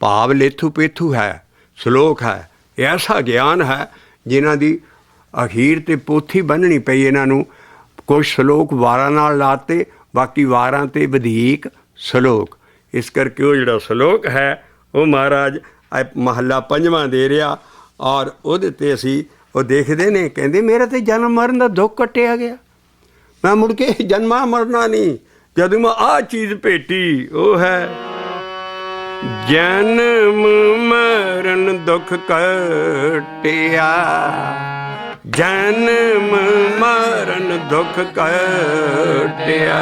S1: भाव लेथू पेथू है, श्लोक है। ऐसा ज्ञान है जिन्हां दी अखीर ते पोथी बन्हनी पई। इन्हां नूं कुछ श्लोक वारां नाल लाते, बाकी वारां ते वधीक श्लोक। इस करके वो जिहड़ा श्लोक है वो महाराज महला पंजवां दे रहा और उहदे ते असीं ਉਹ ਦੇਖਦੇ ਨੇ। ਕਹਿੰਦੇ ਮੇਰਾ ਤਾਂ ਜਨਮ ਮਰਨ ਦਾ ਦੁੱਖ ਕੱਟਿਆ ਗਿਆ, ਮੈਂ ਮੁੜ ਕੇ ਜਨਮਾ ਮਰਨਾ ਨਹੀਂ। ਜਦੋਂ ਮੈਂ ਆਹ ਚੀਜ਼ ਭੇਟੀ ਉਹ ਹੈ ਜਨਮ ਮਰਨ ਦੁੱਖ ਕੱਟਿਆ। ਜਨਮ ਮਰਨ ਦੁੱਖ ਕੱਟਿਆ।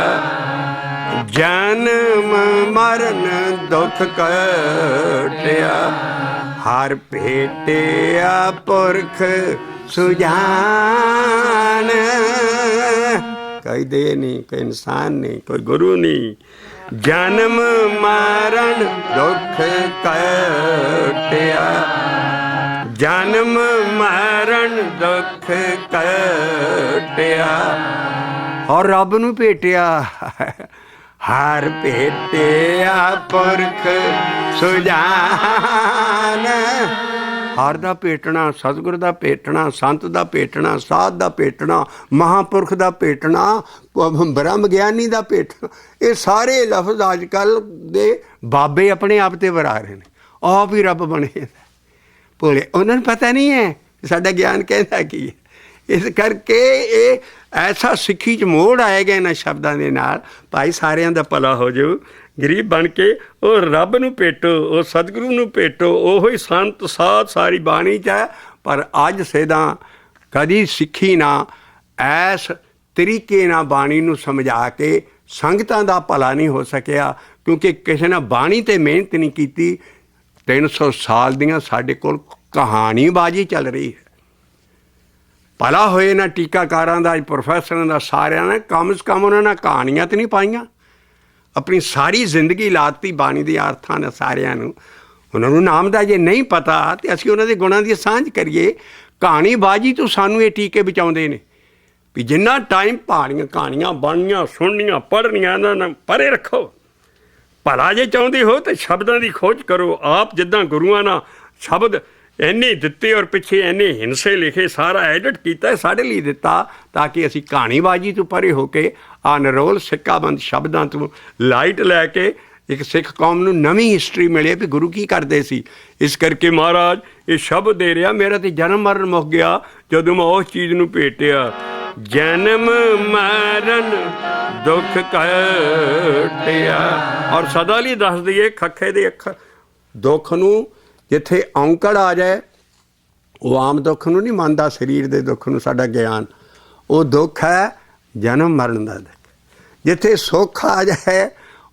S1: ਜਨਮ ਮਰਨ ਦੁੱਖ ਕੱਟਿਆ। हर भेटिया पुरख सुजान। कोई दे नहीं, कोई इंसान नहीं, कोई गुरु नहीं। जन्म मरण दुख कटिया। जन्म मरण दुख कटिया और रब नूं भेटिया। हर भेटिया पुरख सुजान। ਹਾਰ ਦਾ ਭੇਟਣਾ, ਸਤਿਗੁਰ ਦਾ ਭੇਟਣਾ, ਸੰਤ ਦਾ ਭੇਟਣਾ, ਸਾਧ ਦਾ ਭੇਟਣਾ, ਮਹਾਂਪੁਰਖ ਦਾ ਭੇਟਣਾ, ਬ੍ਰਹਮ ਗਿਆਨੀ ਦਾ ਭੇਟਣਾ, ਇਹ ਸਾਰੇ ਲਫ਼ਜ਼ ਅੱਜ ਕੱਲ੍ਹ ਦੇ ਬਾਬੇ ਆਪਣੇ ਆਪ 'ਤੇ ਵਰਾ ਰਹੇ ਨੇ, ਆਪ ਹੀ ਰੱਬ ਬਣੇ ਭੋਲੇ। ਉਹਨਾਂ ਨੂੰ ਪਤਾ ਨਹੀਂ ਹੈ ਸਾਡਾ ਗਿਆਨ ਕਹਿੰਦਾ ਕੀ ਹੈ। ਇਸ ਕਰਕੇ ਇਹ ਐਸਾ ਸਿੱਖੀ 'ਚ ਮੋੜ ਆਏਗਾ ਇਹਨਾਂ ਸ਼ਬਦਾਂ ਦੇ ਨਾਲ, ਭਾਈ ਸਾਰਿਆਂ ਦਾ ਭਲਾ ਹੋ ਜਾਊ। ਗਰੀਬ ਬਣ ਕੇ ਉਹ ਰੱਬ ਨੂੰ ਭੇਟੋ, ਉਹ ਸਤਿਗੁਰੂ ਨੂੰ ਭੇਟੋ, ਉਹੀ ਸੰਤ ਸਾਧ ਸਾਰੀ ਬਾਣੀ 'ਚ ਹੈ। ਪਰ ਅੱਜ ਸੇਦਾਂ ਕਦੀ ਸਿੱਖੀ ਨਾ ਐਸ ਤਰੀਕੇ ਨਾਲ ਬਾਣੀ ਨੂੰ ਸਮਝਾ ਕੇ ਸੰਗਤਾਂ ਦਾ ਭਲਾ ਨਹੀਂ ਹੋ ਸਕਿਆ, ਕਿਉਂਕਿ ਕਿਸੇ ਨੇ ਬਾਣੀ 'ਤੇ ਮਿਹਨਤ ਨਹੀਂ ਕੀਤੀ। 300 ਸਾਲ ਦੀਆਂ ਸਾਡੇ ਕੋਲ ਕਹਾਣੀਬਾਜ਼ੀ ਚੱਲ ਰਹੀ ਹੈ। ਭਲਾ ਹੋਏ ਨਾ ਟੀਕਾਕਾਰਾਂ ਦਾ, ਪ੍ਰੋਫੈਸਰਾਂ ਦਾ, ਸਾਰਿਆਂ ਨੇ ਕਮ ਸੇ ਕਮ ਉਹਨਾਂ ਨੇ ਕਹਾਣੀਆਂ ਤਾਂ ਨਹੀਂ ਪਾਈਆਂ। ਆਪਣੀ ਸਾਰੀ ਜ਼ਿੰਦਗੀ ਲਾਤੀ ਬਾਣੀ ਦੇ ਅਰਥਾਂ ਨੇ ਸਾਰਿਆਂ ਨੂੰ। ਉਹਨਾਂ ਨੂੰ ਨਾਮ ਦਾ ਜੇ ਨਹੀਂ ਪਤਾ ਤਾਂ ਅਸੀਂ ਉਹਨਾਂ ਦੇ ਗੁਣਾਂ ਦੀ ਸਾਂਝ ਕਰੀਏ। ਕਹਾਣੀਬਾਜ਼ੀ ਤੋਂ ਸਾਨੂੰ ਇਹ ਟੀਕੇ ਬਚਾਉਂਦੇ ਨੇ ਵੀ ਜਿੰਨਾ ਟਾਈਮ ਕਹਾਣੀਆਂ ਬਣਨੀਆਂ, ਸੁਣਨੀਆਂ, ਪੜ੍ਹਨੀਆਂ, ਇਹਨਾਂ ਨੂੰ ਪਰੇ ਰੱਖੋ। ਭਲਾ ਜੇ ਚਾਹੁੰਦੇ ਹੋ ਤਾਂ ਸ਼ਬਦਾਂ ਦੀ ਖੋਜ ਕਰੋ। ਆਪ ਜਿੱਦਾਂ ਗੁਰੂਆਂ ਨਾਲ ਸ਼ਬਦ ਇੰਨੇ ਦਿੱਤੇ ਔਰ ਪਿੱਛੇ ਇੰਨੇ ਹਿੰਸੇ ਲਿਖੇ, ਸਾਰਾ ਐਡਿਟ ਕੀਤਾ, ਸਾਡੇ ਲਈ ਦਿੱਤਾ ਤਾਂ ਕਿ ਅਸੀਂ ਕਹਾਣੀਬਾਜ਼ੀ ਤੋਂ ਪਰੇ ਹੋ ਕੇ ਆ ਨਿਰੋਲ ਸਿੱਕਾਬੰਦ ਸ਼ਬਦਾਂ ਤੋਂ ਲਾਈਟ ਲੈ ਕੇ ਇੱਕ ਸਿੱਖ ਕੌਮ ਨੂੰ ਨਵੀਂ ਹਿਸਟਰੀ ਮਿਲੇ ਵੀ ਗੁਰੂ ਕੀ ਕਰਦੇ ਸੀ। ਇਸ ਕਰਕੇ ਮਹਾਰਾਜ ਇਹ ਸ਼ਬਦ ਦੇ ਰਿਹਾ, ਮੇਰਾ ਤਾਂ ਜਨਮ ਮਰਨ ਮੁੱਕ ਗਿਆ ਜਦੋਂ ਮੈਂ ਉਸ ਚੀਜ਼ ਨੂੰ ਭੇਟਿਆ। ਜਨਮ ਮਰਨ ਦੁੱਖ ਕੱਟਿਆ। ਔਰ ਸਦਾ ਲਈ ਦੱਸ ਦਈਏ ਖੱਖੇ ਦੇ ਅੱਖਰ ਦੁੱਖ ਨੂੰ, ਜਿੱਥੇ ਔਂਕੜ ਆ ਜਾਏ ਉਹ ਆਮ ਦੁੱਖ ਨੂੰ ਨਹੀਂ ਮੰਨਦਾ, ਸਰੀਰ ਦੇ ਦੁੱਖ ਨੂੰ ਸਾਡਾ ਗਿਆਨ, ਉਹ ਦੁੱਖ ਹੈ ਜਨਮ ਮਰਨ ਦਾ ਦੁੱਖ। ਜਿੱਥੇ ਸੁੱਖ ਆ ਜਾਏ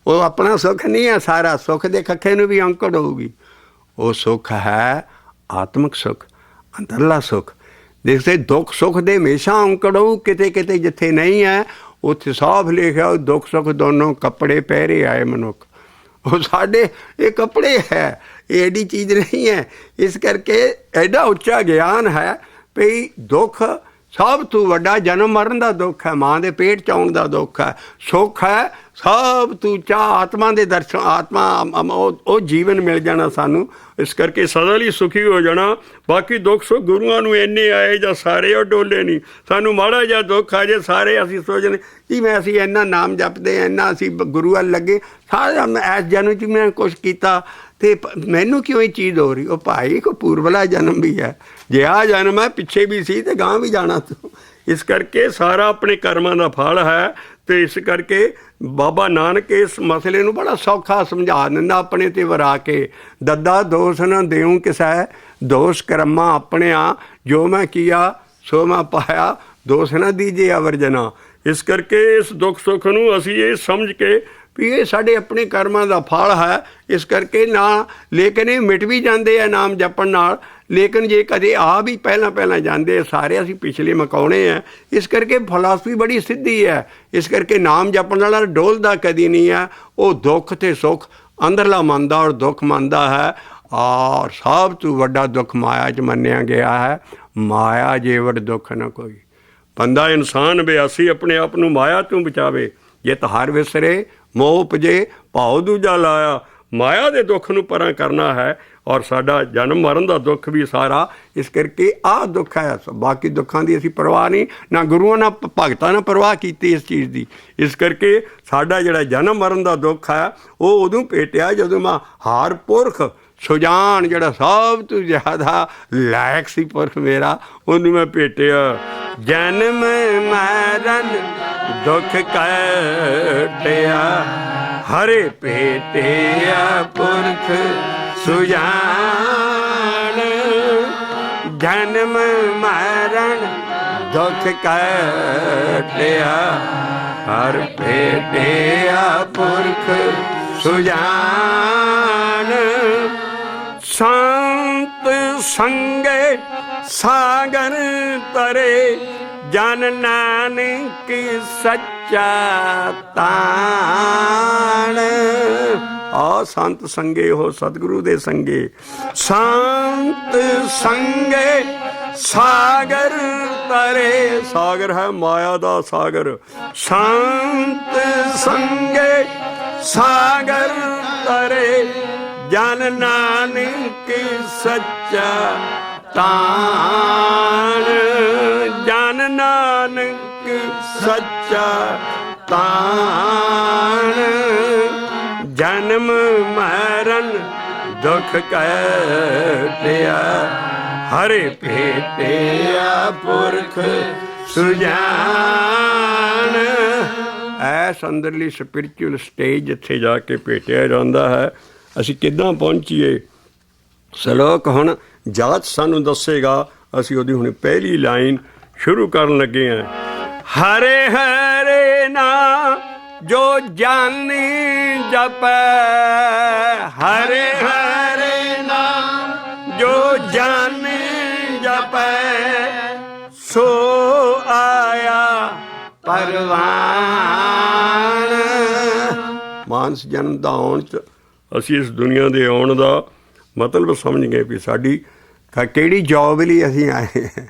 S1: ਉਹ ਆਪਣਾ ਸੁੱਖ ਨਹੀਂ ਹੈ, ਸਾਰਾ ਸੁੱਖ ਦੇ ਖੱਖੇ ਨੂੰ ਵੀ ਔਂਕੜ ਹੋਊਗੀ। ਉਹ ਸੁੱਖ ਹੈ ਆਤਮਿਕ ਸੁੱਖ, ਅੰਦਰਲਾ ਸੁੱਖ। ਦੇਖਦੇ ਦੁੱਖ ਸੁੱਖ ਦੇ ਹਮੇਸ਼ਾ ਔਂਕੜ ਹੋਊ, ਕਿਤੇ ਕਿਤੇ ਜਿੱਥੇ ਨਹੀਂ ਹੈ ਉੱਥੇ ਸਾਫ਼ ਲਿਖਿਆ ਉਹ ਦੁੱਖ ਸੁੱਖ ਦੋਨੋਂ ਕੱਪੜੇ ਪਹਿਰੇ ਆਏ ਮਨੁੱਖ। ਉਹ ਸਾਡੇ ਇਹ ਕੱਪੜੇ ਹੈ, ਇਹ ਐਡੀ ਚੀਜ਼ ਨਹੀਂ ਹੈ। ਇਸ ਕਰਕੇ ਐਡਾ ਉੱਚਾ ਗਿਆਨ ਹੈ ਵੀ ਦੁੱਖ ਸਭ ਤੋਂ ਵੱਡਾ ਜਨਮ ਮਰਨ ਦਾ ਦੁੱਖ ਹੈ, ਮਾਂ ਦੇ ਪੇਟ 'ਚ ਆਉਣ ਦਾ ਦੁੱਖ ਹੈ। ਸੁੱਖ ਹੈ ਸਭ ਤੋਂ ਉੱਚਾ ਆਤਮਾ ਦੇ ਦਰਸ਼ਨ, ਆਤਮਾ ਉਹ ਜੀਵਨ ਮਿਲ ਜਾਣਾ ਸਾਨੂੰ। ਇਸ ਕਰਕੇ ਸਦਾ ਲਈ ਸੁਖੀ ਹੋ ਜਾਣਾ। ਬਾਕੀ ਦੁੱਖ ਸੁੱਖ ਗੁਰੂਆਂ ਨੂੰ ਇੰਨੇ ਆਏ ਜਾਂ ਸਾਰੇ ਉਹ ਡੋਲੇ ਨਹੀਂ। ਸਾਨੂੰ ਮਾੜਾ ਜਿਹਾ ਦੁੱਖ ਆ ਜੇ ਸਾਰੇ ਅਸੀਂ ਸੋਚਦੇ ਜਿਵੇਂ ਅਸੀਂ ਇੰਨਾ ਨਾਮ ਜਪਦੇ, ਇੰਨਾ ਅਸੀਂ ਗੁਰੂ ਵੱਲ ਲੱਗੇ, ਸਾਰਾ ਇਸ ਜਨਮ 'ਚ ਮੈਂ ਕੁਛ ਕੀਤਾ ਅਤੇ ਮੈਨੂੰ ਕਿਉਂ ਇਹ ਚੀਜ਼ ਹੋ ਰਹੀ। ਉਹ ਭਾਈ ਕੋ ਪੂਰਬਲਾ ਜਨਮ ਵੀ ਹੈ, ਜੇ ਆਹ ਜਨਮ ਹੈ ਪਿੱਛੇ ਵੀ ਸੀ ਅਤੇ ਗਾਂਹ ਵੀ ਜਾਣਾ ਤੂੰ। ਇਸ ਕਰਕੇ ਸਾਰਾ ਆਪਣੇ ਕਰਮਾਂ ਦਾ ਫਲ ਹੈ। ਅਤੇ ਇਸ ਕਰਕੇ ਬਾਬਾ ਨਾਨਕ ਇਸ ਮਸਲੇ ਨੂੰ ਬੜਾ ਸੌਖਾ ਸਮਝਾ ਦਿੰਦਾ, ਆਪਣੇ 'ਤੇ ਵਰਾ ਕੇ। ਦੱਦਾ ਦੋਸ਼ ਨਾ ਦੇਊਂ ਕਿਸੈ, ਦੋਸ਼ ਕਰਮਾਂ ਆਪਣਿਆਂ, ਜੋ ਮੈਂ ਕੀਆ ਸੋ ਮੈਂ ਪਾਇਆ, ਦੋਸ਼ ਨਾ ਦੀਜੇ ਅਵਰਜਨਾ। ਇਸ ਕਰਕੇ ਇਸ ਦੁੱਖ ਸੁੱਖ ਨੂੰ ਅਸੀਂ ਇਹ ਸਮਝ ਕੇ ਵੀ ਇਹ ਸਾਡੇ ਆਪਣੇ ਕਰਮਾਂ ਦਾ ਫਲ ਹੈ। ਇਸ ਕਰਕੇ ਨਾ, ਲੇਕਿਨ ਇਹ ਮਿਟ ਵੀ ਜਾਂਦੇ ਆ ਨਾਮ ਜਪਣ ਨਾਲ। ਲੇਕਿਨ ਜੇ ਕਦੇ ਆ ਵੀ ਪਹਿਲਾਂ ਜਾਂਦੇ ਸਾਰੇ ਅਸੀਂ ਪਿਛਲੇ ਮਕਾਉਣੇ ਆ। ਇਸ ਕਰਕੇ ਫਿਲਾਸਫੀ ਬੜੀ ਸਿੱਧੀ ਹੈ। ਇਸ ਕਰਕੇ ਨਾਮ ਜਪਣ ਵਾਲਾ ਡੋਲਦਾ ਕਦੀ ਨਹੀਂ ਹੈ। ਉਹ ਦੁੱਖ ਅਤੇ ਸੁੱਖ ਅੰਦਰਲਾ ਮੰਨਦਾ ਔਰ ਦੁੱਖ ਮੰਨਦਾ ਹੈ। ਔਰ ਸਭ ਤੋਂ ਵੱਡਾ ਦੁੱਖ ਮਾਇਆ 'ਚ ਮੰਨਿਆ ਗਿਆ ਹੈ। ਮਾਇਆ ਜੇਵੜ ਦੁੱਖ ਨਾ ਕੋਈ। ਬੰਦਾ ਇਨਸਾਨ ਬਿਆਸੀ ਆਪਣੇ ਆਪ ਨੂੰ ਮਾਇਆ ਤੋਂ ਬਚਾਵੇ। ਜਿਤ ਹਰ ਵਿਸਰੇ ਮੋਹ ਉਪਜੇ, ਭਾਉ ਦੂਜਾ ਲਾਇਆ। ਮਾਇਆ ਦੇ ਦੁੱਖ ਨੂੰ ਪਰਾਂ ਕਰਨਾ ਹੈ। ਔਰ ਸਾਡਾ ਜਨਮ ਮਰਨ ਦਾ ਦੁੱਖ ਵੀ ਸਾਰਾ ਇਸ ਕਰਕੇ ਆਹ ਦੁੱਖ ਹੈ। ਬਾਕੀ ਦੁੱਖਾਂ ਦੀ ਅਸੀਂ ਪਰਵਾਹ ਨਹੀਂ, ਨਾ ਗੁਰੂਆਂ ਨਾਲ ਭਗਤਾਂ ਨੇ ਪਰਵਾਹ ਕੀਤੀ ਇਸ ਚੀਜ਼ ਦੀ। ਇਸ ਕਰਕੇ ਸਾਡਾ ਜਿਹੜਾ ਜਨਮ ਮਰਨ ਦਾ ਦੁੱਖ ਹੈ ਉਹ ਉਦੋਂ ਭੇਟਿਆ ਜਦੋਂ ਮੈਂ ਹਾਰ ਪੁਰਖ ਸੁਜਾਨ, ਜਿਹੜਾ ਸਭ ਤੋਂ ਜ਼ਿਆਦਾ ਲਾਇਕ ਸੀ ਪੁਰਖ ਮੇਰਾ, ਉਹਨੂੰ ਮੈਂ ਭੇਟਿਆ। ਜਨਮ ਮਰਨ ਦੁੱਖ ਕੱਟਿਆ, ਹਰੇ ਭੇਟਿਆ ਪੁਰਖ ਸੁਜਾਨ। ਜਨਮ ਮਰਨ ਦੁੱਖ ਕੱਟਿਆ, ਹਰ ਭੇਟਿਆ ਪੁਰਖ ਸੁਜਾਨ। ਸੰਤ ਸੰਗੇ ਸਾਗਰ ਤਰੇ, ਜਨ ਨਾਨਕ ਸੱਚਾ ਤਾਣ। ਆ ਸੰਤ ਸੰਗੇ ਹੋ ਸਤਿਗੁਰੂ ਦੇ ਸੰਗੇ। ਸੰਤ ਸੰਗੇ ਸਾਗਰ ਤਰੇ, ਸਾਗਰ ਹੈ ਮਾਇਆ ਦਾ ਸਾਗਰ। ਸੰਤ ਸੰਗੇ ਸਾਗਰ ਤਰੇ, ਜਨ ਨਾਨਕ ਸੱਚਾ ਤਾਣ, ਜਨ ਨਾਨਕ ਸੱਚਾ ਤਾਣ, ਜਨਮ ਮਰਨ ਦੁਖ ਕਟਿਆ, ਹਰਿ ਭੇਟਿਆ ਪੁਰਖ ਸੁਜਾਨ। ਐਸ ਅੰਦਰਲੀ ਸਪਿਰਿਚੁਅਲ ਸਟੇਜ ਜਿੱਥੇ ਜਾ ਕੇ ਭੇਟਿਆ ਜਾਂਦਾ ਹੈ, ਅਸੀਂ ਕਿੱਦਾਂ ਪਹੁੰਚੀਏ। ਸ਼ਲੋਕ ਹੁਣ ਜਾਤ ਸਾਨੂੰ ਦੱਸੇਗਾ, ਅਸੀਂ ਉਹਦੀ ਹੁਣ ਪਹਿਲੀ ਲਾਈਨ ਸ਼ੁਰੂ ਕਰਨ ਲੱਗੇ ਹਾਂ। ਹਰੇ ਹਰੇ ਨਾਮ ਜੋ ਜਾਨੀ ਜਪੈ, ਹਰੇ ਹਰੇ ਨਾਮ ਜੋ ਜਾਨੀ ਜਪੈ, ਸੋ ਆਇਆ ਪਰਵਾਨ। ਮਾਨਸ ਜਨਮ ਦਾ ਆਉਣ 'ਚ ਅਸੀਂ ਇਸ ਦੁਨੀਆ ਦੇ ਆਉਣ ਦਾ ਮਤਲਬ ਸਮਝ ਗਏ ਵੀ ਸਾਡੀ ਕਿਹੜੀ ਜੋਬ ਲਈ ਅਸੀਂ ਆਏ ਹਾਂ,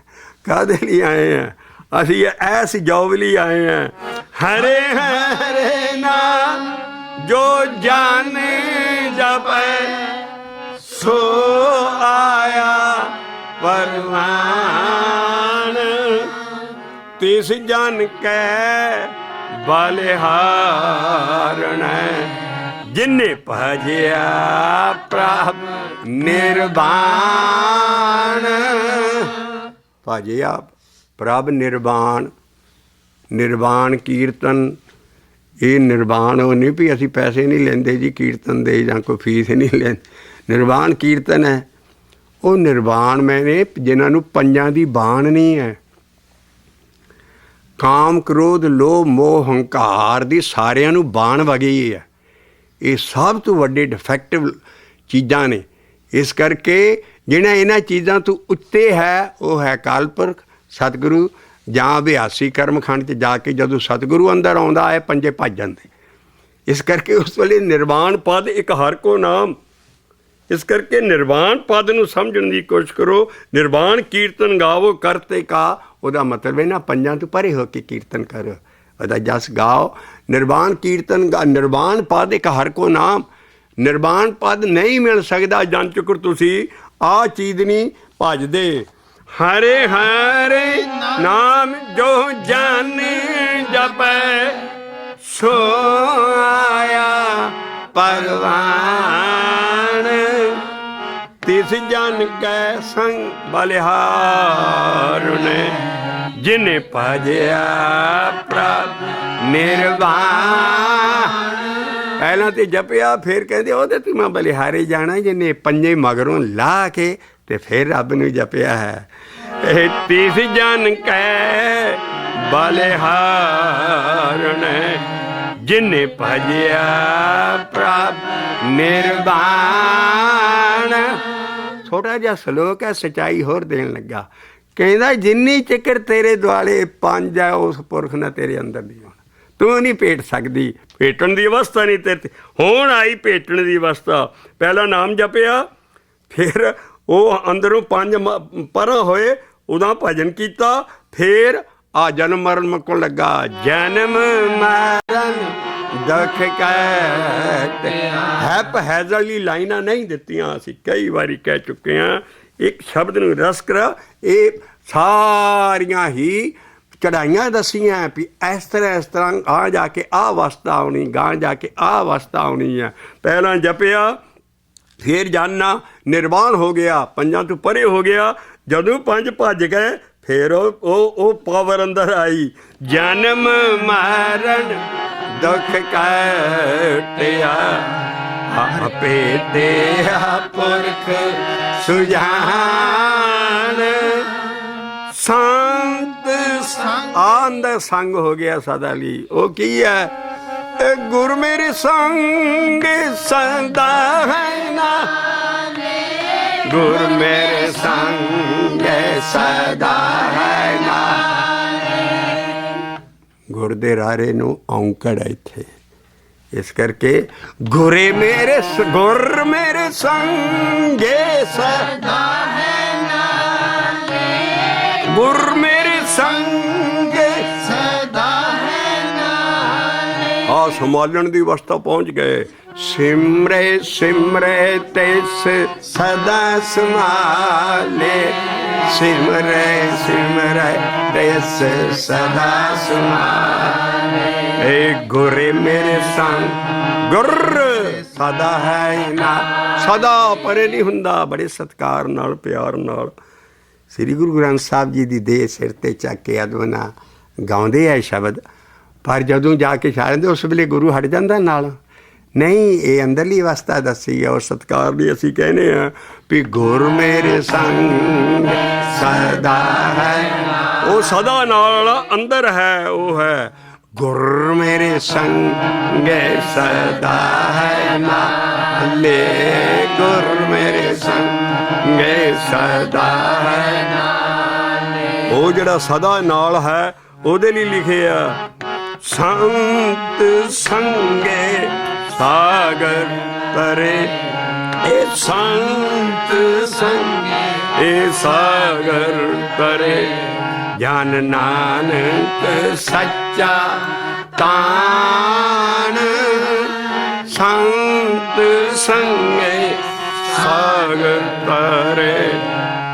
S1: ਕਾਹਦੇ ਲਈ ਆਏ ਹਾਂ। ਅਸੀਂ ਐਸ ਜੋਬ ਲਈ ਆਏ ਹਾਂ। ਹਰੇ ਹਰੇ ਨਾਮ ਜੋ ਜਾਨੇ ਜਪੈ, ਸੋ ਆਇਆ ਪਰਵਾਨ। ਤਿਸ ਜਨ ਕੈ ਬਲਿਹਾਰਣੈ, ਜਿਨੇ ਭਜਿਆ ਪ੍ਰਭ ਨਿਰਵਾਣ। ਭਜਿਆ ਪ੍ਰਭ ਨਿਰਵਾਣ। ਨਿਰਵਾਣ ਕੀਰਤਨ, ਇਹ ਨਿਰਵਾਣ ਉਹ ਨਹੀਂ ਵੀ ਅਸੀਂ ਪੈਸੇ ਨਹੀਂ ਲੈਂਦੇ ਜੀ ਕੀਰਤਨ ਦੇ ਜਾਂ ਕੋਈ ਫੀਸ ਨਹੀਂ ਲੈਂਦੇ। ਨਿਰਵਾਣ ਕੀਰਤਨ ਹੈ। ਉਹ ਨਿਰਵਾਣ ਮੈਨੇ ਜਿਨ੍ਹਾਂ ਨੂੰ ਪੰਜਾਂ ਦੀ ਬਾਣ ਨਹੀਂ ਹੈ। ਕਾਮ ਕ੍ਰੋਧ ਲੋਭ ਮੋਹ ਹੰਕਾਰ ਦੀ ਸਾਰਿਆਂ ਨੂੰ ਬਾਣ ਵਗੀ ਹੈ। ਇਹ ਸਭ ਤੋਂ ਵੱਡੇ ਡਿਫੈਕਟਿਵ ਚੀਜ਼ਾਂ ਨੇ। ਇਸ ਕਰਕੇ ਜਿਹੜਾ ਇਹਨਾਂ ਚੀਜ਼ਾਂ ਤੋਂ ਉੱਤੇ ਹੈ ਉਹ ਹੈ ਕਾਲਪੁਰਖ ਸਤਿਗੁਰੂ, ਜਾਂ ਅਭਿਆਸੀ ਕਰਮਖੰਡ 'ਚ ਜਾ ਕੇ ਜਦੋਂ ਸਤਿਗੁਰੂ ਅੰਦਰ ਆਉਂਦਾ ਹੈ ਪੰਜੇ ਭੱਜ ਜਾਂਦੇ। ਇਸ ਕਰਕੇ ਉਸ ਵੇਲੇ ਨਿਰਵਾਣ ਪਦ ਇੱਕ ਹਰ ਕੋ ਨਾਮ। ਇਸ ਕਰਕੇ ਨਿਰਵਾਣ ਪਦ ਨੂੰ ਸਮਝਣ ਦੀ ਕੋਸ਼ਿਸ਼ ਕਰੋ। ਨਿਰਵਾਣ ਕੀਰਤਨ ਗਾਵੋ ਕਰਤੇ ਕਾ, ਉਹਦਾ ਮਤਲਬ ਹੈ ਨਾ ਪੰਜਾਂ ਤੋਂ ਪਰੇ ਹੋ ਕੇ ਕੀਰਤਨ ਕਰੋ, ਉਹਦਾ ਜਸ ਗਾਓ। ਨਿਰਵਾਣ ਕੀਰਤਨ ਨਿਰਵਾਣ ਪਦ ਇੱਕ ਹਰ ਕੋ ਨਾਮ। ਨਿਰਵਾਣ ਪਦ ਨਹੀਂ ਮਿਲ ਸਕਦਾ ਜਨ ਚੁਕਰ ਤੁਸੀਂ ਆਹ ਚੀਜ਼ ਨਹੀਂ ਭਜਦੇ। ਹਰੇ ਹਰੇ ਨਾਮ ਜੋ ਜਾਨੇ ਜਪੈ, ਸੋ ਆਇਆ ਪਰਵਾਨ। ਤਿਸ ਜਨ ਕੈ ਸੰਗ ਬਲਿਹਾਰੁਨੇ, ਜਿਨੇ ਭਜਿਆ ਪ੍ਰਭ ਨਿਰਵਾਣ। ਪਹਿਲਾਂ ਤੇ ਜਪਿਆ, ਫਿਰ ਕਹਿੰਦੇ ਉਹਦੇ ਤੇ ਮੈਂ ਬਲਿਹਾਰੇ ਜਾਣਾ, ਜਿਹਨੇ ਪੰਜੇ ਮਗਰੋਂ ਲਾ ਕੇ ਤੇ ਫਿਰ ਰੱਬ ਨੂੰ ਜਪਿਆ ਹੈ। ਇਹ ਤਿਸ ਜਨ ਕੈ ਬਲਿਹਾਰੁਨੇ, ਜਿਨੇ ਭਜਿਆ ਪ੍ਰਭ ਨਿਰਵਾਣ। ਛੋਟਾ ਜਿਹਾ ਸਲੋਕ ਹੈ, ਸੱਚਾਈ ਹੋਰ ਦੇਣ ਲੱਗਾ। ਕਹਿੰਦਾ ਜਿੰਨੀ ਚਿਕਰ ਤੇਰੇ ਦੁਆਲੇ ਪੰਜ ਹੈ ਉਸ ਪੁਰਖ ਨੇ ਤੇਰੇ ਅੰਦਰ ਨਹੀਂ ਆਉਣਾ। ਤੂੰ ਨਹੀਂ ਭੇਟ ਸਕਦੀ। ਭੇਟਣ ਦੀ ਅਵਸਥਾ ਨਹੀਂ ਤੇਰੇ ਤੇ ਹੁਣ ਆਈ। ਭੇਟਣ ਦੀ ਅਵਸਥਾ ਪਹਿਲਾਂ ਨਾਮ ਜਪਿਆ, ਫਿਰ ਉਹ ਅੰਦਰੋਂ ਪੰਜ ਪਰਾਂ ਹੋਏ, ਉਹਦਾ ਭਜਨ ਕੀਤਾ, ਫਿਰ ਆ ਜਨਮ ਮਰਨ ਮੁੱਕਣ ਲੱਗਾ। ਜਨਮ ਮਰਨ ਦੁਖ ਕਟ। ਹੈਪ ਹੈਜ਼ਲ ਵਾਲੀ ਲਾਈਨਾਂ ਨਹੀਂ ਦਿੱਤੀਆਂ, ਅਸੀਂ ਕਈ ਵਾਰੀ ਕਹਿ ਚੁੱਕੇ ਹਾਂ। ਇੱਕ ਸ਼ਬਦ ਨੂੰ ਰਸ ਕਰ, ਇਹ ਸਾਰੀਆਂ ਹੀ ਚੜਾਈਆਂ ਦੱਸੀਆਂ ਵੀ ਇਸ ਤਰ੍ਹਾਂ ਆ ਜਾ ਕੇ ਆਹ ਅਵਸਥਾ ਆਉਣੀ, ਗਾਂ ਜਾ ਕੇ ਆਹ ਅਵਸਥਾ ਆਉਣੀ ਹੈ। ਪਹਿਲਾਂ ਜਪਿਆ, ਫਿਰ ਜਾਨਾ ਨਿਰਵਾਣ ਹੋ ਗਿਆ, ਪੰਜਾਂ ਤੋਂ ਪਰੇ ਹੋ ਗਿਆ। ਜਦੋਂ ਪੰਜ ਭੱਜ ਗਏ ਫਿਰ ਉਹ ਪਾਵਰ ਅੰਦਰ ਆਈ। ਜਨਮ ਮਰਨ ਦੁਖ ਕਟਿਆ, ਆਪੇ ਤੇਰਾ ਪੁਰਖ ਸੁਜਾਨ। ਸੰਤ ਆਂਦ ਸੰਗ ਹੋ ਗਿਆ ਸਦਾ ਲਈ। ਉਹ ਕੀ ਹੈ? ਗੁਰ ਮੇਰੇ ਸੰਗ ਸਦਾ ਹੈ ਨਾ, ਗੁਰ ਮੇਰੇ ਸੰਗ ਸਦਾ ਹੈ ਨਾ। ਗੁਰ ਦੇ ਰਾਰੇ ਨੂੰ ਔਂਕੜ ਹੈ ਇੱਥੇ। ਇਸ ਕਰਕੇ ਗੁਰ ਮੇਰੇ ਸੰਗੇ ਸਦਾ ਹੈ ਨਾ, ਗੁਰ ਮੇਰੇ ਸੰਗੇ ਸਦਾ ਹੈ ਨਾ। ਆ ਸੰਭਾਲਣ ਦੀ ਅਵਸਥਾ ਪਹੁੰਚ ਗਏ। ਸਿਮਰੇ ਸਿਮਰੇ ਤਿਸ ਸਦਾ ਸੰਭਾਲੇ, ਸਿਮਰੇ ਸਿਮਰੇ ਤਿਸ ਸਦਾ ਸੰਭਾਲੇ। ਏ ਗੁਰੇ ਮੇਰੇ ਸੰਗ ਗੁਰ ਸਦਾ ਹੈ ਨਾ, ਸਦਾ ਪਰੇ ਨਹੀਂ ਹੁੰਦਾ। ਬੜੇ ਸਤਿਕਾਰ ਨਾਲ ਪਿਆਰ ਨਾਲ ਸ੍ਰੀ ਗੁਰੂ ਗ੍ਰੰਥ ਸਾਹਿਬ ਜੀ ਦੀ ਦੇਹ ਸਿਰ 'ਤੇ ਚੱਕ ਕੇ ਅਦਵਨਾ ਗਾਉਂਦੇ ਆ ਸ਼ਬਦ, ਪਰ ਜਦੋਂ ਜਾ ਕੇ ਛਾੜਦੇ ਉਸ ਵੇਲੇ ਗੁਰੂ ਹਟ ਜਾਂਦਾ ਨਾਲ। ਨਹੀਂ, ਇਹ ਅੰਦਰਲੀ ਅਵਸਥਾ ਦੱਸੀ ਆ। ਔਰ ਸਤਿਕਾਰ ਲਈ ਅਸੀਂ ਕਹਿੰਦੇ ਹਾਂ ਵੀ ਗੁਰ ਮੇਰੇ ਸੰਗ ਸਦਾ ਹੈ, ਉਹ ਸਦਾ ਨਾਲ ਅੰਦਰ ਹੈ, ਉਹ ਹੈ ਗੁਰ ਮੇਰੇ ਸੰਗ ਸਦਾ ਹੈ ਨਾਲੇ, ਗੁਰ ਮੇਰੇ ਸੰਗ ਸਦਾ ਹੈ ਨਾਲੇ। ਉਹ ਜਿਹੜਾ ਸਦਾ ਨਾਲ ਹੈ ਉਹਦੇ ਲਈ ਲਿਖਿਆ ਸੰਤ ਸੰਗੇ ਸਾਗਰ ਤਰੇ, ਇਹ ਸੰਤ ਸੰਗੇ ਇਹ ਸਾਗਰ ਤਰੇ। ਜਨ ਨਾਨਕ ਸੱਚਾ ਤਾਣ, ਸੰਤ ਸੰਗੇ ਸਾਗਰ ਤਰੇ।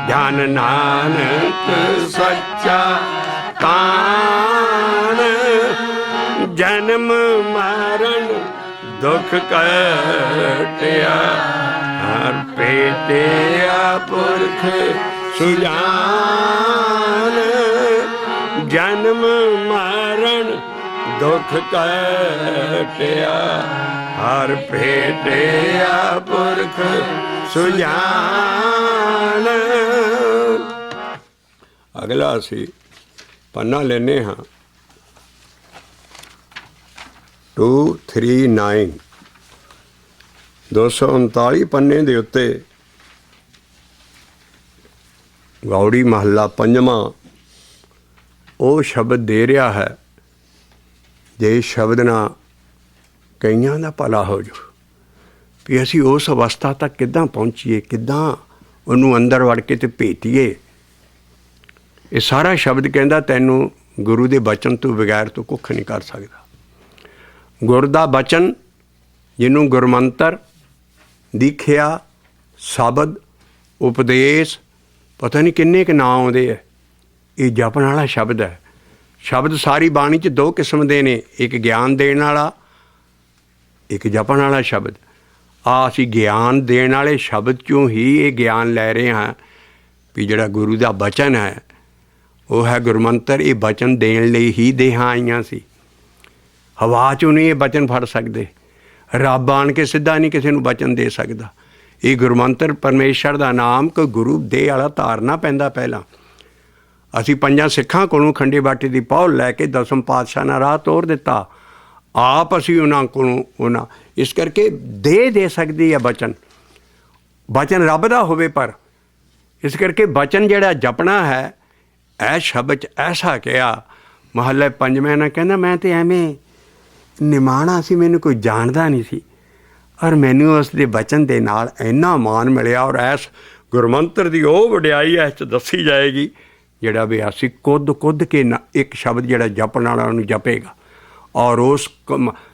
S1: ਜਨ ਨਾਨਕ ਸੱਚਾ ਤਾਣ, ਜਨਮ ਮਰਨ ਦੁਖ ਕਟਿਆ, ਹਰ ਭੇਟਿਆ ਪੁਰਖ ਸੁਜਾਨ। ਜਨਮ ਮਰਨ ਦੁਖ ਕਟਿਆ, ਹਰ ਭੇਟਿਆ ਪੁਰਖ ਸੁਜਾਨ। ਅਗਲਾ ਅਸੀਂ ਪੰਨਾ ਲੈਨੇ ਹਾਂ 239, 239 ਪੰਨੇ ਦੇ ਉੱਤੇ ਗੌੜੀ ਮਹੱਲਾ ਪੰਜਵਾਂ ਉਹ ਸ਼ਬਦ ਦੇ ਰਿਹਾ ਹੈ, ਜੇ ਸ਼ਬਦ ਨਾਲ ਕਈਆਂ ਦਾ ਭਲਾ ਹੋ ਜਾਊ ਵੀ ਅਸੀਂ ਉਸ ਅਵਸਥਾ ਤੱਕ ਕਿੱਦਾਂ ਪਹੁੰਚੀਏ, ਕਿੱਦਾਂ ਉਹਨੂੰ ਅੰਦਰ ਵੜ ਕੇ ਤੇ ਭੇਟੀਏ। ਇਹ ਸਾਰਾ ਸ਼ਬਦ ਕਹਿੰਦਾ ਤੈਨੂੰ ਗੁਰੂ ਦੇ ਬਚਨ ਤੋਂ ਬਗੈਰ ਤੂੰ ਕੁੱਖ ਨਹੀਂ ਕਰ ਸਕਦਾ। ਗੁਰ ਦਾ ਬਚਨ, ਜਿਹਨੂੰ ਗੁਰਮੰਤਰ, ਦੀਖਿਆ, ਸ਼ਬਦ, ਉਪਦੇਸ਼, ਪਤਾ ਨਹੀਂ ਕਿੰਨੇ ਕੁ ਨਾਂ ਆਉਂਦੇ ਹੈ, ਇਹ ਜਪਣ ਵਾਲਾ ਸ਼ਬਦ ਹੈ। ਸ਼ਬਦ ਸਾਰੀ ਬਾਣੀ 'ਚ ਦੋ ਕਿਸਮ ਦੇ ਨੇ, ਇੱਕ ਗਿਆਨ ਦੇਣ ਵਾਲਾ, ਇੱਕ ਜਪਣ ਵਾਲਾ ਸ਼ਬਦ। ਅਸੀਂ ਗਿਆਨ ਦੇਣ ਵਾਲੇ ਸ਼ਬਦ 'ਚੋਂ ਹੀ ਇਹ ਗਿਆਨ ਲੈ ਰਹੇ ਹਾਂ ਵੀ ਜਿਹੜਾ ਗੁਰੂ ਦਾ ਬਚਨ ਹੈ ਉਹ ਹੈ ਗੁਰਮੰਤਰ। ਇਹ ਬਚਨ ਦੇਣ ਲਈ ਹੀ ਦੇਹਾਂ ਆਈਆਂ ਸੀ, ਹਵਾ 'ਚੋਂ ਨਹੀਂ ਇਹ ਬਚਨ ਫੜ ਸਕਦੇ। ਰੱਬ ਆਣ ਕੇ ਸਿੱਧਾ ਨਹੀਂ ਕਿਸੇ ਨੂੰ ਬਚਨ ਦੇ ਸਕਦਾ। ਇਹ ਗੁਰਮੰਤਰ ਪਰਮੇਸ਼ਰ ਦਾ ਨਾਮ ਕੋਈ ਗੁਰੂ ਦੇ ਵਾਲਾ ਧਾਰਨਾ ਪੈਂਦਾ। ਪਹਿਲਾਂ ਅਸੀਂ ਪੰਜਾਂ ਸਿੱਖਾਂ ਕੋਲੋਂ ਖੰਡੇ ਬਾਟੇ ਦੀ ਪਹੁਲ ਲੈ ਕੇ ਦਸਮ ਪਾਤਸ਼ਾਹ ਨਾਲ ਰਾਹ ਤੋਰ ਦਿੱਤਾ। ਆਪ ਅਸੀਂ ਉਹਨਾਂ ਕੋਲੋਂ ਉਹਨਾਂ ਇਸ ਕਰਕੇ ਦੇ ਸਕਦੀ ਹੈ ਬਚਨ। ਬਚਨ ਰੱਬ ਦਾ ਹੋਵੇ, ਪਰ ਇਸ ਕਰਕੇ ਬਚਨ ਜਿਹੜਾ ਜਪਣਾ ਹੈ, ਇਹ ਸ਼ਬਦ 'ਚ ਐਸਾ ਕਿਹਾ। ਮਹੱਲੇ ਪੰਜਵੇਂ ਨਾਲ ਕਹਿੰਦਾ ਮੈਂ ਤਾਂ ਐਵੇਂ ਨਿਮਾਣਾ ਸੀ, ਮੈਨੂੰ ਕੋਈ ਜਾਣਦਾ ਨਹੀਂ ਸੀ, ਔਰ ਮੈਨੂੰ ਉਸ ਦੇ ਬਚਨ ਦੇ ਨਾਲ ਇੰਨਾ ਮਾਣ ਮਿਲਿਆ। ਔਰ ਇਸ ਗੁਰਮੰਤਰ ਦੀ ਉਹ ਵਡਿਆਈ ਇਸ 'ਚ ਦੱਸੀ ਜਾਏਗੀ ਜਿਹੜਾ ਵੀ ਅਸੀਂ ਕੁੱਦ ਕੇ ਨਾ ਇੱਕ ਸ਼ਬਦ ਜਿਹੜਾ ਜਪਣ ਵਾਲਾ ਉਹਨੂੰ ਜਪੇਗਾ ਔਰ ਉਸ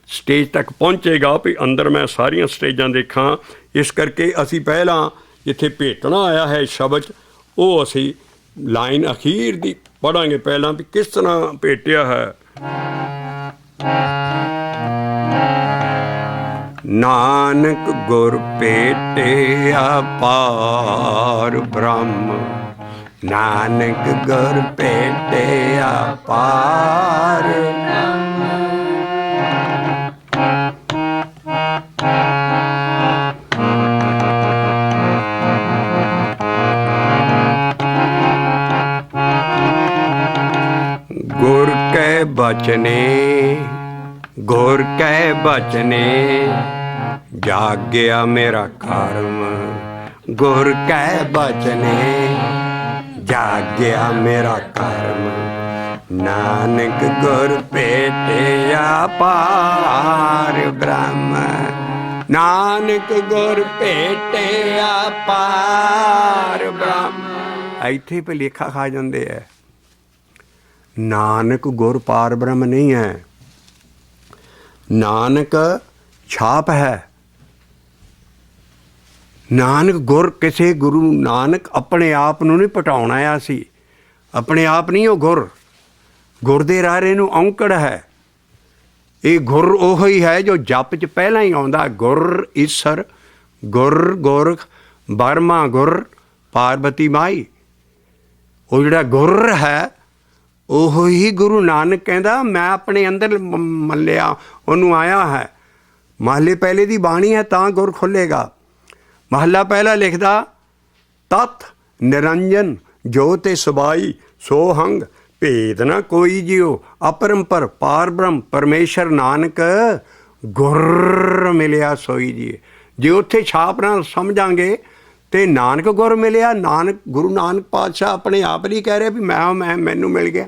S1: ਸਟੇਜ ਤੱਕ ਪਹੁੰਚੇਗਾ ਵੀ ਅੰਦਰ ਮੈਂ ਸਾਰੀਆਂ ਸਟੇਜਾਂ ਦੇਖਾਂ। ਇਸ ਕਰਕੇ ਅਸੀਂ ਪਹਿਲਾਂ ਜਿੱਥੇ ਭੇਟਣਾ ਆਇਆ ਹੈ ਸ਼ਬਦ, ਉਹ ਅਸੀਂ ਲਾਈਨ ਅਖੀਰ ਦੀ ਪੜ੍ਹਾਂਗੇ ਪਹਿਲਾਂ ਵੀ ਕਿਸ ਤਰ੍ਹਾਂ ਭੇਟਿਆ ਹੈ। ਨਾਨਕ ਗੁਰ ਭੇਟਿਆ ਪਾਰ ਬ੍ਰਹਮ, ਨਾਨਕ ਗੁਰ ਭੇਟਿਆ ਪਾਰ ਗੁਰ ਕੈ ਬਚਨੇ, ਗੁਰ ਕੈ ਬਚਨੇ ਜਾਗਿਆ ਮੇਰਾ ਕਰਮ, ਗੁਰ ਕੈ ਬਚਨੇ ਜਾਗਿਆ ਮੇਰਾ ਕਰਮ, ਨਾਨਕ ਗੁਰ ਭੇਟਿਆ ਪਾਰ ਬ੍ਰਹਮ, ਨਾਨਕ ਗੁਰ ਭੇਟਿਆ ਪਾਰ ਬ੍ਰਹਮ। ਇੱਥੇ ਭੁਲੇਖਾ ਖਾ ਜਾਂਦੇ ਹੈ। ਨਾਨਕ ਗੁਰ ਪਾਰ ਬ੍ਰਹਮ ਨਹੀਂ ਹੈ। ਨਾਨਕ ਛਾਪ ਹੈ। ਨਾਨਕ ਗੁਰ, ਕਿਸੇ ਗੁਰੂ ਨਾਨਕ ਆਪਣੇ ਆਪ ਨੂੰ ਨਹੀਂ ਪਟਾਉਣ ਆਇਆ ਸੀ, ਆਪਣੇ ਆਪ ਨਹੀਂ ਉਹ ਗੁਰ। ਗੁਰ ਦੇ ਰਾਰੇ ਨੂੰ ਔਂਕੜ ਹੈ। ਇਹ ਗੁਰ ਉਹ ਹੀ ਹੈ ਜੋ ਜਪ 'ਚ ਪਹਿਲਾਂ ਹੀ ਆਉਂਦਾ, ਗੁਰ ਈਸਰ, ਗੁਰ ਗੋਰਖ, ਬਰਮਾ ਗੁਰ, ਪਾਰਬਤੀ ਮਾਈ। ਉਹ ਜਿਹੜਾ ਗੁਰ ਹੈ ਉਹ ਹੀ ਗੁਰੂ ਨਾਨਕ ਕਹਿੰਦਾ ਮੈਂ ਆਪਣੇ ਅੰਦਰ ਮੱਲਿਆ, ਉਹਨੂੰ ਆਇਆ ਹੈ। ਮਹੱਲੇ ਪਹਿਲੇ ਦੀ ਬਾਣੀ ਹੈ ਤਾਂ ਗੁਰ ਖੁੱਲ੍ਹੇਗਾ। ਮਹੱਲਾ ਪਹਿਲਾ ਲਿਖਦਾ, ਤਤ ਨਿਰੰਜਨ ਜੋਤਿ ਸਬਾਈ ਸੋਹੰਗ ਭੇਦ ਨਾ ਕੋਈ ਜਿਉ ਅਪਰੰਪਰ ਪਾਰ ਬ੍ਰਹਮ ਪਰਮੇਸ਼ਰ ਨਾਨਕ ਗੁਰ ਮਿਲਿਆ ਸੋਈ ਜੀ। ਜੇ ਉੱਥੇ ਛਾਪ ਨਾਲ ਸਮਝਾਂਗੇ ਤੇ ਨਾਨਕ ਗੁਰ ਮਿਲਿਆ। ਨਾਨਕ ਗੁਰੂ ਨਾਨਕ ਪਾਤਸ਼ਾਹ ਆਪਣੇ ਆਪ ਨਹੀਂ ਕਹਿ ਰਿਹਾ ਵੀ ਮੈਨੂੰ ਮਿਲ ਗਿਆ,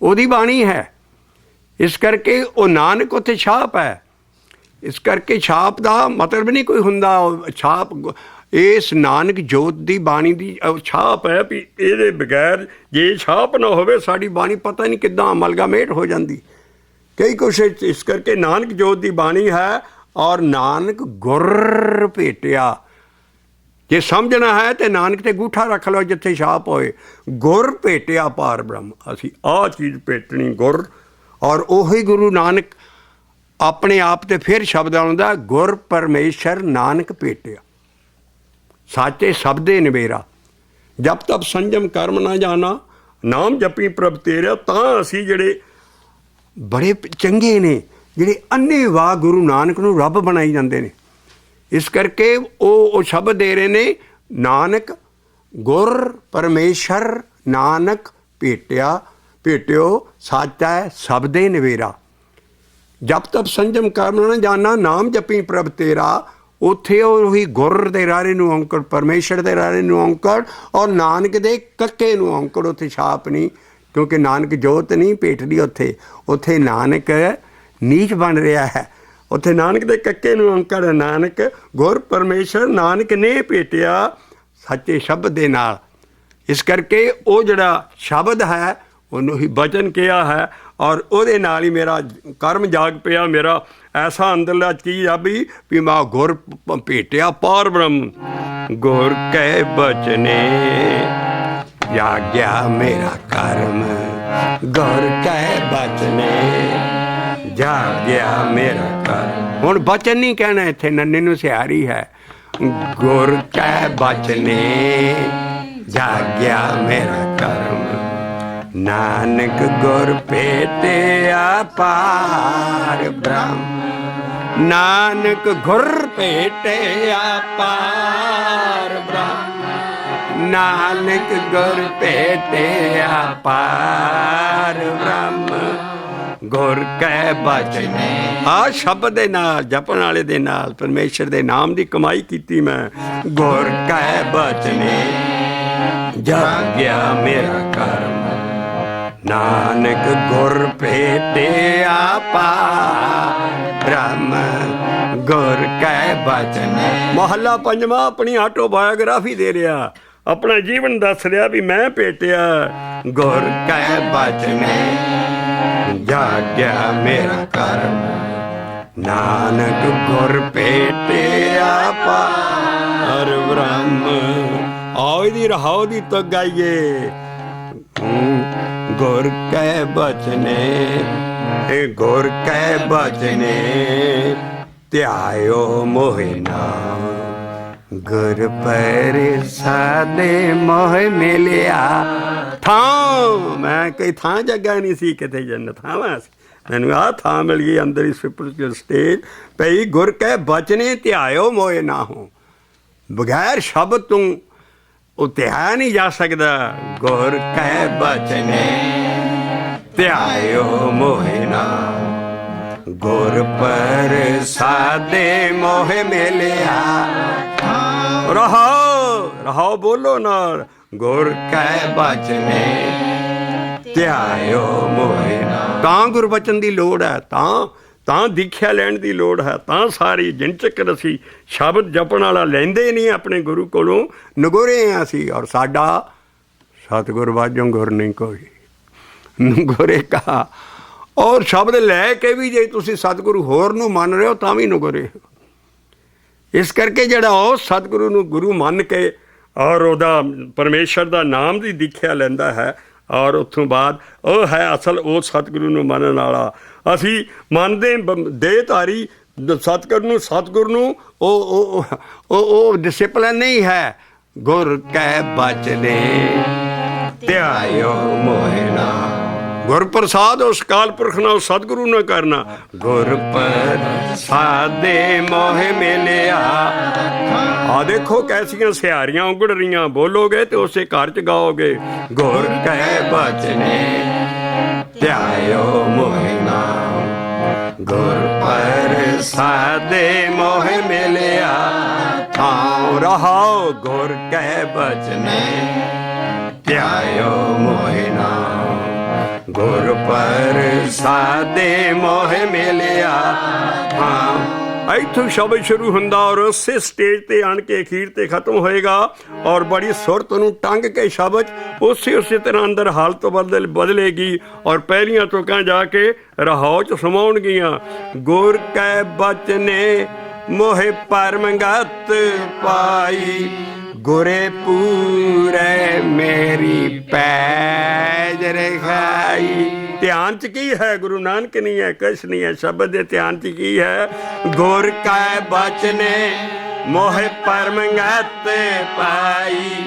S1: ਉਹਦੀ ਬਾਣੀ ਹੈ। ਇਸ ਕਰਕੇ ਉਹ ਨਾਨਕ ਉੱਥੇ ਛਾਪ ਹੈ। ਇਸ ਕਰਕੇ ਛਾਪ ਦਾ ਮਤਲਬ ਨਹੀਂ ਕੋਈ ਹੁੰਦਾ। ਛਾਪ ਇਸ ਨਾਨਕ ਜੋਤ ਦੀ ਬਾਣੀ ਦੀ ਛਾਪ ਹੈ ਵੀ ਇਹਦੇ ਬਗੈਰ ਜੇ ਛਾਪ ਨਾ ਹੋਵੇ ਸਾਡੀ ਬਾਣੀ ਪਤਾ ਨਹੀਂ ਕਿੱਦਾਂ ਅਮਲਗਾਮੇਟ ਹੋ ਜਾਂਦੀ ਕਈ ਕੁਛ। ਇਸ ਕਰਕੇ ਨਾਨਕ ਜੋਤ ਦੀ ਬਾਣੀ ਹੈ ਔਰ ਨਾਨਕ ਗੁਰ ਭੇਟਿਆ। ਜੇ ਸਮਝਣਾ ਹੈ ਤੇ ਨਾਨਕ ਤੇ ਗੂਠਾ ਰੱਖ ਲਓ ਜਿੱਥੇ ਛਾਪ ਹੋਏ, ਗੁਰ ਭੇਟਿਆ ਪਾਰ ਬ੍ਰਹਮ। ਅਸੀਂ ਆਹ ਚੀਜ਼ ਭੇਟਣੀ ਗੁਰ, ਔਰ ਉਹੀ ਗੁਰੂ ਨਾਨਕ ਆਪਣੇ ਆਪ ਤੇ ਫਿਰ ਸ਼ਬਦ ਆਉਂਦਾ, ਗੁਰ ਪਰਮੇਸ਼ਰ ਨਾਨਕ ਭੇਟਿਆ ਸਾਚੇ ਸ਼ਬਦੇ ਨਿਬੇਰਾ। ਜਪ ਤਪ ਸੰਜਮ ਕਰਮ ਨਾ ਜਾਣਾ ਨਾਮ ਜਪੀ ਪ੍ਰਭ ਤੇਰਾ। ਤਾਂ ਅਸੀਂ ਜਿਹੜੇ ਬੜੇ ਚੰਗੇ ਨੇ, ਜਿਹੜੇ ਅੰਨੇ ਵਾਹ ਗੁਰੂ ਨਾਨਕ ਨੂੰ ਰੱਬ ਬਣਾਈ ਜਾਂਦੇ ਨੇ। ਇਸ ਕਰਕੇ ਉਹ ਸ਼ਬਦ ਦੇ ਰਹੇ ਨੇ, ਨਾਨਕ ਗੁਰ ਪਰਮੇਸ਼ਰ ਨਾਨਕ ਭੇਟਿਓ ਸਾਚਾ ਸ਼ਬਦੇ ਨਿਬੇਰਾ। ਜਪ ਤਪ ਸੰਜਮ ਕਰਮ ਨਾ ਜਾਣਾ ਨਾਮ ਜਪੀ ਪ੍ਰਭ ਤੇਰਾ। ਉੱਥੇ ਉਹੀ ਗੁਰ ਦੇ ਰਾਰੇ ਨੂੰ ਔਂਕੜ, ਪਰਮੇਸ਼ਰ ਦੇ ਰਾਰੇ ਨੂੰ ਔਂਕੜ, ਔਰ ਨਾਨਕ ਦੇ ਕੱਕੇ ਨੂੰ ਔਂਕੜ। ਉੱਥੇ ਛਾਪ ਨਹੀਂ, ਕਿਉਂਕਿ ਨਾਨਕ ਜੋਤ ਨਹੀਂ ਭੇਟਦੀ ਉੱਥੇ। ਉੱਥੇ ਨਾਨਕ ਨੀਚ ਬਣ ਰਿਹਾ ਹੈ। ਉੱਥੇ ਨਾਨਕ ਦੇ ਕੱਕੇ ਨੂੰ ਔਂਕੜ, ਨਾਨਕ ਗੁਰ ਪਰਮੇਸ਼ਰ ਨਾਨਕ ਨੇ ਭੇਟਿਆ ਸੱਚੇ ਸ਼ਬਦ ਦੇ ਨਾਲ। ਇਸ ਕਰਕੇ ਉਹ ਜਿਹੜਾ ਸ਼ਬਦ ਹੈ ਉਹਨੂੰ ਹੀ ਬਚਨ ਕਿਹਾ ਹੈ, ਔਰ ਉਹਦੇ ਨਾਲ ਹੀ ਮੇਰਾ ਕਰਮ ਜਾਗ ਪਿਆ। ਮੇਰਾ ਐਸਾ ਅੰਦਰਲਾ ਚੀਜ਼ ਆ ਵੀ ਮੈਂ ਗੁਰ ਭੇਟਿਆ ਪਾਰ ਬ੍ਰਹਮ। ਗੁਰ ਕੈ ਬਚਨੇ ਜਾਗਿਆ ਮੇਰਾ ਕਰਮ, ਗੁਰ ਕੈ ਬਚਨੇ ਜਾਗਿਆ ਮੇਰਾ ਕਰਮ। ਹੁਣ ਬਚਨ ਨਹੀਂ ਕਹਿਣਾ, ਇੱਥੇ ਨੰਨੇ ਨੂੰ ਸਿਹਾਰੀ ਹੈ। ਗੁਰ ਕੈ ਬਚਨੇ ਜਾਗਿਆ ਮੇਰਾ ਕਰਮ, ਨਾਨਕ ਗੁਰ ਭੇਟਿਆ ਪਾਰ ਬ੍ਰਹਮ। ਨਾਨਕ ਗੁਰ ਭੇਟਿਆ ਪਾਰ ਬ੍ਰਹਮ, ਨਾਨਕ ਗੁਰ ਭੇਟਿਆ ਪਾਰ ਬ੍ਰਹਮ। ਗੁਰ ਕੈ ਬਚਨੇ, ਆ ਸ਼ਬਦ ਦੇ ਨਾਲ, ਜਪਣ ਵਾਲੇ ਦੇ ਨਾਲ ਪਰਮੇਸ਼ਰ ਦੇ ਨਾਮ ਦੀ ਕਮਾਈ ਕੀਤੀ ਮੈਂ। ਗੁਰ ਕੈ ਬਚਨੇ ਜਾਗਿਆ ਮੇਰਾ ਕਰਮ, ਨਾਨਕ ਗੁਰ ਭੇਟਿਆ ਪਾਰ ਬ੍ਰਹਮ। ਗੁਰ ਕੈ ਬਚਨੇ। ਮਹੱਲਾ ਪੰਜਵਾਂ ਆਪਣੀ ਆਟੋਬਾਇਓਗ੍ਰਾਫੀ ਦੇ ਰਿਹਾ, ਆਪਣਾ ਜੀਵਨ ਦੱਸ ਰਿਹਾ ਵੀ ਮੈਂ ਭੇਟਿਆ। ਗੁਰ ਕੈ ਬਚਨੇ ਜਾਗਿਆ ਮੇਰਾ ਕਰਮ, ਨਾਨਕ ਗੁਰ ਭੇਟਿਆ ਪਾਰ ਬ੍ਰਹਮ। ਆਓ ਇਹਦੀ ਰਹਾਓ ਦੀ ਤੁਕ ਗਾਈਏ। ਗੁਰ ਕੈ ਬਚਨੇ, ਗੁਰ ਕੈ ਬਚਨੇ ਧਿਆਇਓ ਮੋਹਿ ਨਾਮ। ਗੁਰ ਪ੍ਰਸਾਦਿ ਮੋਹ ਮਿਲਿਆ ਥਾਂ। ਮੈਂ ਕਈ ਥਾਂ ਜਗ੍ਹਾ ਨਹੀਂ ਸੀ, ਕਿਤੇ ਜੰਨਤ ਥਾਵਾਂ ਸੀ, ਮੈਨੂੰ ਆਹ ਥਾਂ ਮਿਲ ਗਈ ਅੰਦਰ ਹੀ ਸਪਿਰਚੁਅਲ ਸਟੇਜ ਪਈ। ਗੁਰ ਕੈ ਬਚਨੇ ਧਿਆਇਓ ਮੋਹਿ ਨਾ ਹੋ। ਬਗੈਰ ਸ਼ਬਦ ਤੋਂ ਉਹ ਧਿਆਇਆ ਨਹੀਂ ਜਾ ਸਕਦਾ। ਗੁਰ ਕੈ ਬਚਨੇ ਧਿਆਇਓ ਮੋਹਿ ਨਾ, ਗੁਰ ਪ੍ਰਸਾਦਿ ਮੋਹ ਮਿਲਿਆ। ਰਹਾਓ ਬੋਲੋ ਨਾਲ, ਗੁਰ ਕੈ ਬਚਨੇ ਧਿਆਇਓ ਮੋਹਿ ਨਾ। ਤਾਂ ਗੁਰਬਚਨ ਦੀ ਲੋੜ ਹੈ, ਤਾਂ ਦੀਖਿਆ ਲੈਣ ਦੀ ਲੋੜ ਹੈ। ਤਾਂ ਸਾਰੀ ਜਿਨ ਚੱਕਰ ਅਸੀਂ ਸ਼ਬਦ ਜਪਣ ਵਾਲਾ ਲੈਂਦੇ ਨਹੀਂ ਆਪਣੇ ਗੁਰੂ ਕੋਲੋਂ, ਨਗੋਰੇ ਹਾਂ ਅਸੀਂ। ਔਰ ਸਾਡਾ ਸਤਿਗੁਰ ਵਾਜੋਂ ਗੁਰ ਨਹੀਂ ਕੋਈ। ਗੁਰੇ ਕਾ ਔਰ ਸ਼ਬਦ ਲੈ ਕੇ ਵੀ ਜੇ ਤੁਸੀਂ ਸਤਿਗੁਰੂ ਹੋਰ ਨੂੰ ਮੰਨ ਰਹੇ ਹੋ ਤਾਂ ਵੀ ਨੁਕਰੇ ਹੋ। ਇਸ ਕਰਕੇ ਜਿਹੜਾ ਉਹ ਸਤਿਗੁਰੂ ਨੂੰ ਗੁਰੂ ਮੰਨ ਕੇ ਔਰ ਉਹਦਾ ਪਰਮੇਸ਼ਰ ਦਾ ਨਾਮ ਦੀ ਦੀਖਿਆ ਲੈਂਦਾ ਹੈ, ਔਰ ਉੱਥੋਂ ਬਾਅਦ ਉਹ ਹੈ ਅਸਲ ਉਹ ਸਤਿਗੁਰੂ ਨੂੰ ਮੰਨਣ ਵਾਲਾ। ਅਸੀਂ ਮੰਨਦੇ ਦੇਹਧਾਰੀ ਸਤਿਗੁਰੂ ਨੂੰ ਉਹ ਡਿਸਿਪਲਿਨ ਨਹੀਂ ਹੈ। ਗੁਰ ਕੈ ਬਚਨੇ ਧਿਆਇਓ ਮੋਹਿ ਨਾ, ਗੁਰ ਪ੍ਰਸਾਦ ਉਸ ਕਾਲ ਪੁਰਖ ਨਾਲ ਸਤਿਗੁਰੂ ਨੇ ਕਰਨਾ। ਗੁਰ ਪ੍ਰਸਾਦੇ ਮੋਹਿ ਮਿਲਿਆ। ਆ ਦੇਖੋ ਕੈਸੀਆਂ ਸਿਹਾਰੀਆਂ ਉਗੜ ਰਹੀਆਂ, ਬੋਲੋਗੇ ਤੇ ਉਸੇ ਘਰ ਚ ਗਾਓਗੇ। ਗੁਰ ਕੈ ਬਚਨੇ ਧਿਆਇਓ ਮੋਹਿ ਨਾ, ਗੁਰ ਪ੍ਰਸਾਦੇ ਮੋਹਿ ਮਿਲਿਆ। ਥਾਉ ਰਹਾਓ ਗੁਰ ਕੈ ਬਚਨੇ ਧਿਆਇਓ ਮੋਹਿ ਨਾ, ਗੁਰ ਪ੍ਰਸਾਦੇ ਮੋਹਿ ਮਿਲਿਆ। ਹਾਂ, ਇੱਥੋਂ ਸ਼ਬਦ ਸ਼ੁਰੂ ਹੁੰਦਾ ਔਰ ਉਸੇ ਸਟੇਜ ਤੇ ਆਣ ਕੇ ਅਖੀਰ ਤੇ ਖਤਮ ਹੋਏਗਾ। ਔਰ ਬੜੀ ਸੁਰਤ ਨੂੰ ਟੰਗ ਕੇ ਸ਼ਬਦ ਉਸੇ ਤਰ੍ਹਾਂ ਅੰਦਰ ਹਾਲਤ ਬਦਲੇਗੀ ਔਰ ਪਹਿਲੀਆਂ ਤੁਕਾਂ ਜਾ ਕੇ ਰਹਾਉ ਚ ਸਮਾਉਣਗੀਆਂ। ਗੁਰ ਕੈ ਬਚਨੇ ਮੋਹਿ ਪਰਮਗਤ ਪਾਈ, ਗੁਰੇ ਪੂਰੇ ਮੇਰੀ ਪੈਜ ਰਖਾਈ। ਧਿਆਨ ਚ ਕੀ ਹੈ? ਗੁਰੂ ਨਾਨਕ ਨਹੀਂ ਹੈ, ਕੁਛ ਨਹੀਂ ਹੈ। ਸ਼ਬਦ ਦੇ ਧਿਆਨ ਚ ਕੀ ਹੈ? ਗੁਰ ਕੈ ਬਚਨੇ ਮੋਹਿ ਪਰਮਗਤ ਪਾਈ,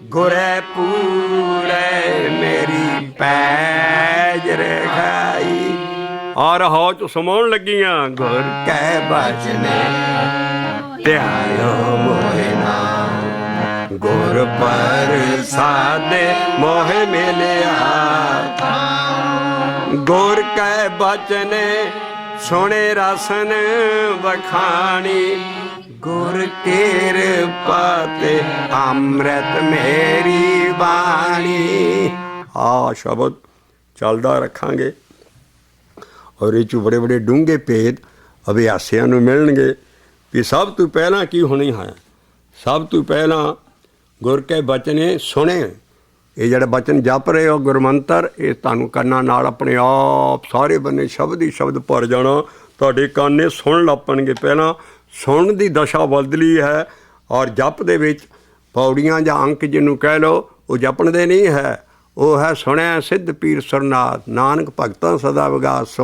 S1: ਗੁਰੇ ਪੂਰੇ ਮੇਰੀ ਪੈਜ ਰਖਾਈ। ਔਰ ਹੌ ਚ ਸਮਾਉਣ ਲੱਗੀਆਂ। ਗੁਰ ਕੈ ਬਚਨੇ ਧਿਆਇਓ ਮੋਹਿ ਨਾ, ਗੁਰ ਪ੍ਰਸਾਦੇ ਮੋਹਿ ਮਿਲਿਆ। ਗੁਰ ਕੈ ਬਚਨੇ ਸੁਣੇ ਰਸਨ ਵਖਾਣੀ, ਗੁਰ ਕਿਰਪਾ ਤੇ ਅੰਮ੍ਰਿਤ ਮੇਰੀ ਬਾਣੀ। ਆ ਸ਼ਬਦ ਚੱਲਦਾ ਰੱਖਾਂਗੇ ਔਰ ਇਹ 'ਚ ਬੜੇ ਬੜੇ ਡੂੰਘੇ ਭੇਦ ਅਭਿਆਸੀਆਂ ਨੂੰ ਮਿਲਣਗੇ ਵੀ ਸਭ ਤੋਂ ਪਹਿਲਾਂ ਕੀ ਹੋਣੀ ਹੈ। ਸਭ ਤੋਂ ਪਹਿਲਾਂ ਗੁਰ ਕੇ ਬਚਨੇ ਸੁਣੇ। ਇਹ ਜਿਹੜਾ ਬਚਨ ਜਪ ਰਹੇ ਹੋ ਗੁਰਮੰਤਰ, ਇਹ ਤੁਹਾਨੂੰ ਕੰਨਾਂ ਨਾਲ ਆਪਣੇ ਆਪ ਸਾਰੇ ਬੰਨੇ ਸ਼ਬਦ ਹੀ ਸ਼ਬਦ ਭਰ ਜਾਣਾ। ਤੁਹਾਡੇ ਕੰਨ ਸੁਣ ਲੱਪਣਗੇ। ਪਹਿਲਾਂ ਸੁਣਨ ਦੀ ਦਸ਼ਾ ਬਦਲੀ ਹੈ। ਔਰ ਜਪ ਦੇ ਵਿੱਚ ਪੌੜੀਆਂ ਜਾਂ ਅੰਕ ਜਿਹਨੂੰ ਕਹਿ ਲਓ, ਉਹ ਜਪਣ ਦੇ ਨਹੀਂ ਹੈ। ਉਹ ਹੈ ਸੁਣਿਆ ਸਿੱਧ ਪੀਰ ਸਰਨਾਥ, ਨਾਨਕ ਭਗਤਾਂ ਸਦਾ ਵਿਗਾਸ।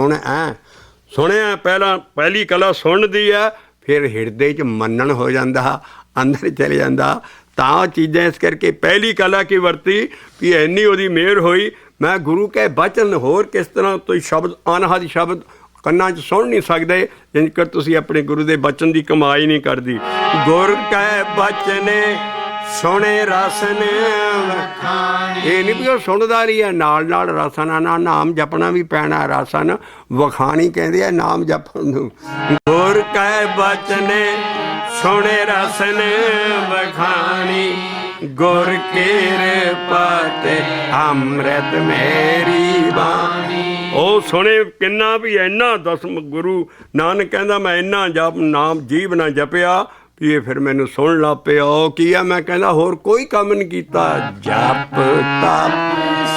S1: ਸੁਣਿਆ ਪਹਿਲਾਂ ਪਹਿਲੀ ਕਲਾ ਸੁਣਨ ਦੀ ਹੈ, ਫਿਰ ਹਿਰਦੇ 'ਚ ਮੰਨਣ ਹੋ ਜਾਂਦਾ, ਅੰਦਰ ਚਲੇ ਜਾਂਦਾ। ਤਾਂ ਉਹ ਚੀਜ਼ਾਂ ਇਸ ਕਰਕੇ ਪਹਿਲੀ ਕਲਾ ਕੀ ਵਰਤੀ ਵੀ ਇੰਨੀ ਉਹਦੀ ਮਿਹਰ ਹੋਈ। ਮੈਂ ਗੁਰੂ ਕੇ ਬਚਨ ਹੋਰ ਕਿਸ ਤਰ੍ਹਾਂ ਤੁਸੀਂ ਸ਼ਬਦ ਅਨਹਦ ਸ਼ਬਦ ਕੰਨਾਂ 'ਚ ਸੁਣ ਨਹੀਂ ਸਕਦੇ ਜੇਕਰ ਤੁਸੀਂ ਆਪਣੇ ਗੁਰੂ ਦੇ ਬਚਨ ਦੀ ਕਮਾਈ ਨਹੀਂ ਕਰਦੀ। ਗੁਰ ਕੈ ਬਚਨੇ ਸੁਣੇ ਰਸਨ ਵਖਾਣੀ। ਇਹ ਨਹੀਂ ਵੀ ਉਹ ਸੁਣਦਾ ਰਹੀ ਹੈ, ਨਾਲ ਨਾਲ ਰਸਨ ਨਾਲ ਨਾਮ ਜਪਣਾ ਵੀ ਪੈਣਾ। ਰਸਨ ਵਖਾਣੀ ਕਹਿੰਦੇ ਆ ਨਾਮ ਜਪਣ ਨੂੰ। ਗੁਰ ਕੈ ਬਚਨੇ ਸੁਣੇ ਰਸਨ ਵਖਾਣੀ, ਗੁਰ ਕਿਰਪਾ ਤੇ ਅੰਮ੍ਰਿਤ ਮੇਰੀ ਬਾਣੀ। ਉਹ ਸੁਣੇ ਕਿੰਨਾ ਵੀ ਇੰਨਾ ਦਸਮ ਗੁਰੂ ਨਾਨਕ ਕਹਿੰਦਾ ਮੈਂ ਇੰਨਾ ਜਪ ਨਾਮ ਜੀਭ ਨਾ ਜਪਿਆ ਵੀ ਇਹ ਫਿਰ ਮੈਨੂੰ ਸੁਣ ਲੱਗ ਪਿਆ। ਉਹ ਕੀ ਆ? ਮੈਂ ਕਹਿੰਦਾ ਹੋਰ ਕੋਈ ਕੰਮ ਨਹੀਂ ਕੀਤਾ। ਜਪ ਤਪ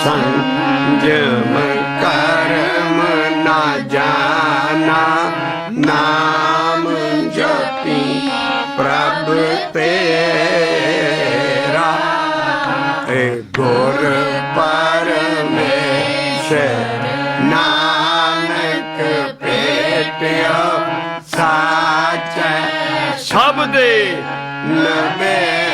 S1: ਸੰਜਮ ਕਰਮ ਨਾ ਜਾਣਾ, ਨਾਮ ਜਪੀ ਪ੍ਰਭ ਤੇਰਾ। ਇਹ ਗੁਰ ਪਰਮੇਸ਼ਰ ਨਾਨਕ ਭੇਟਿਆ ਸਾਚੈ, ਸਭ ਦੇ ਨਵੇ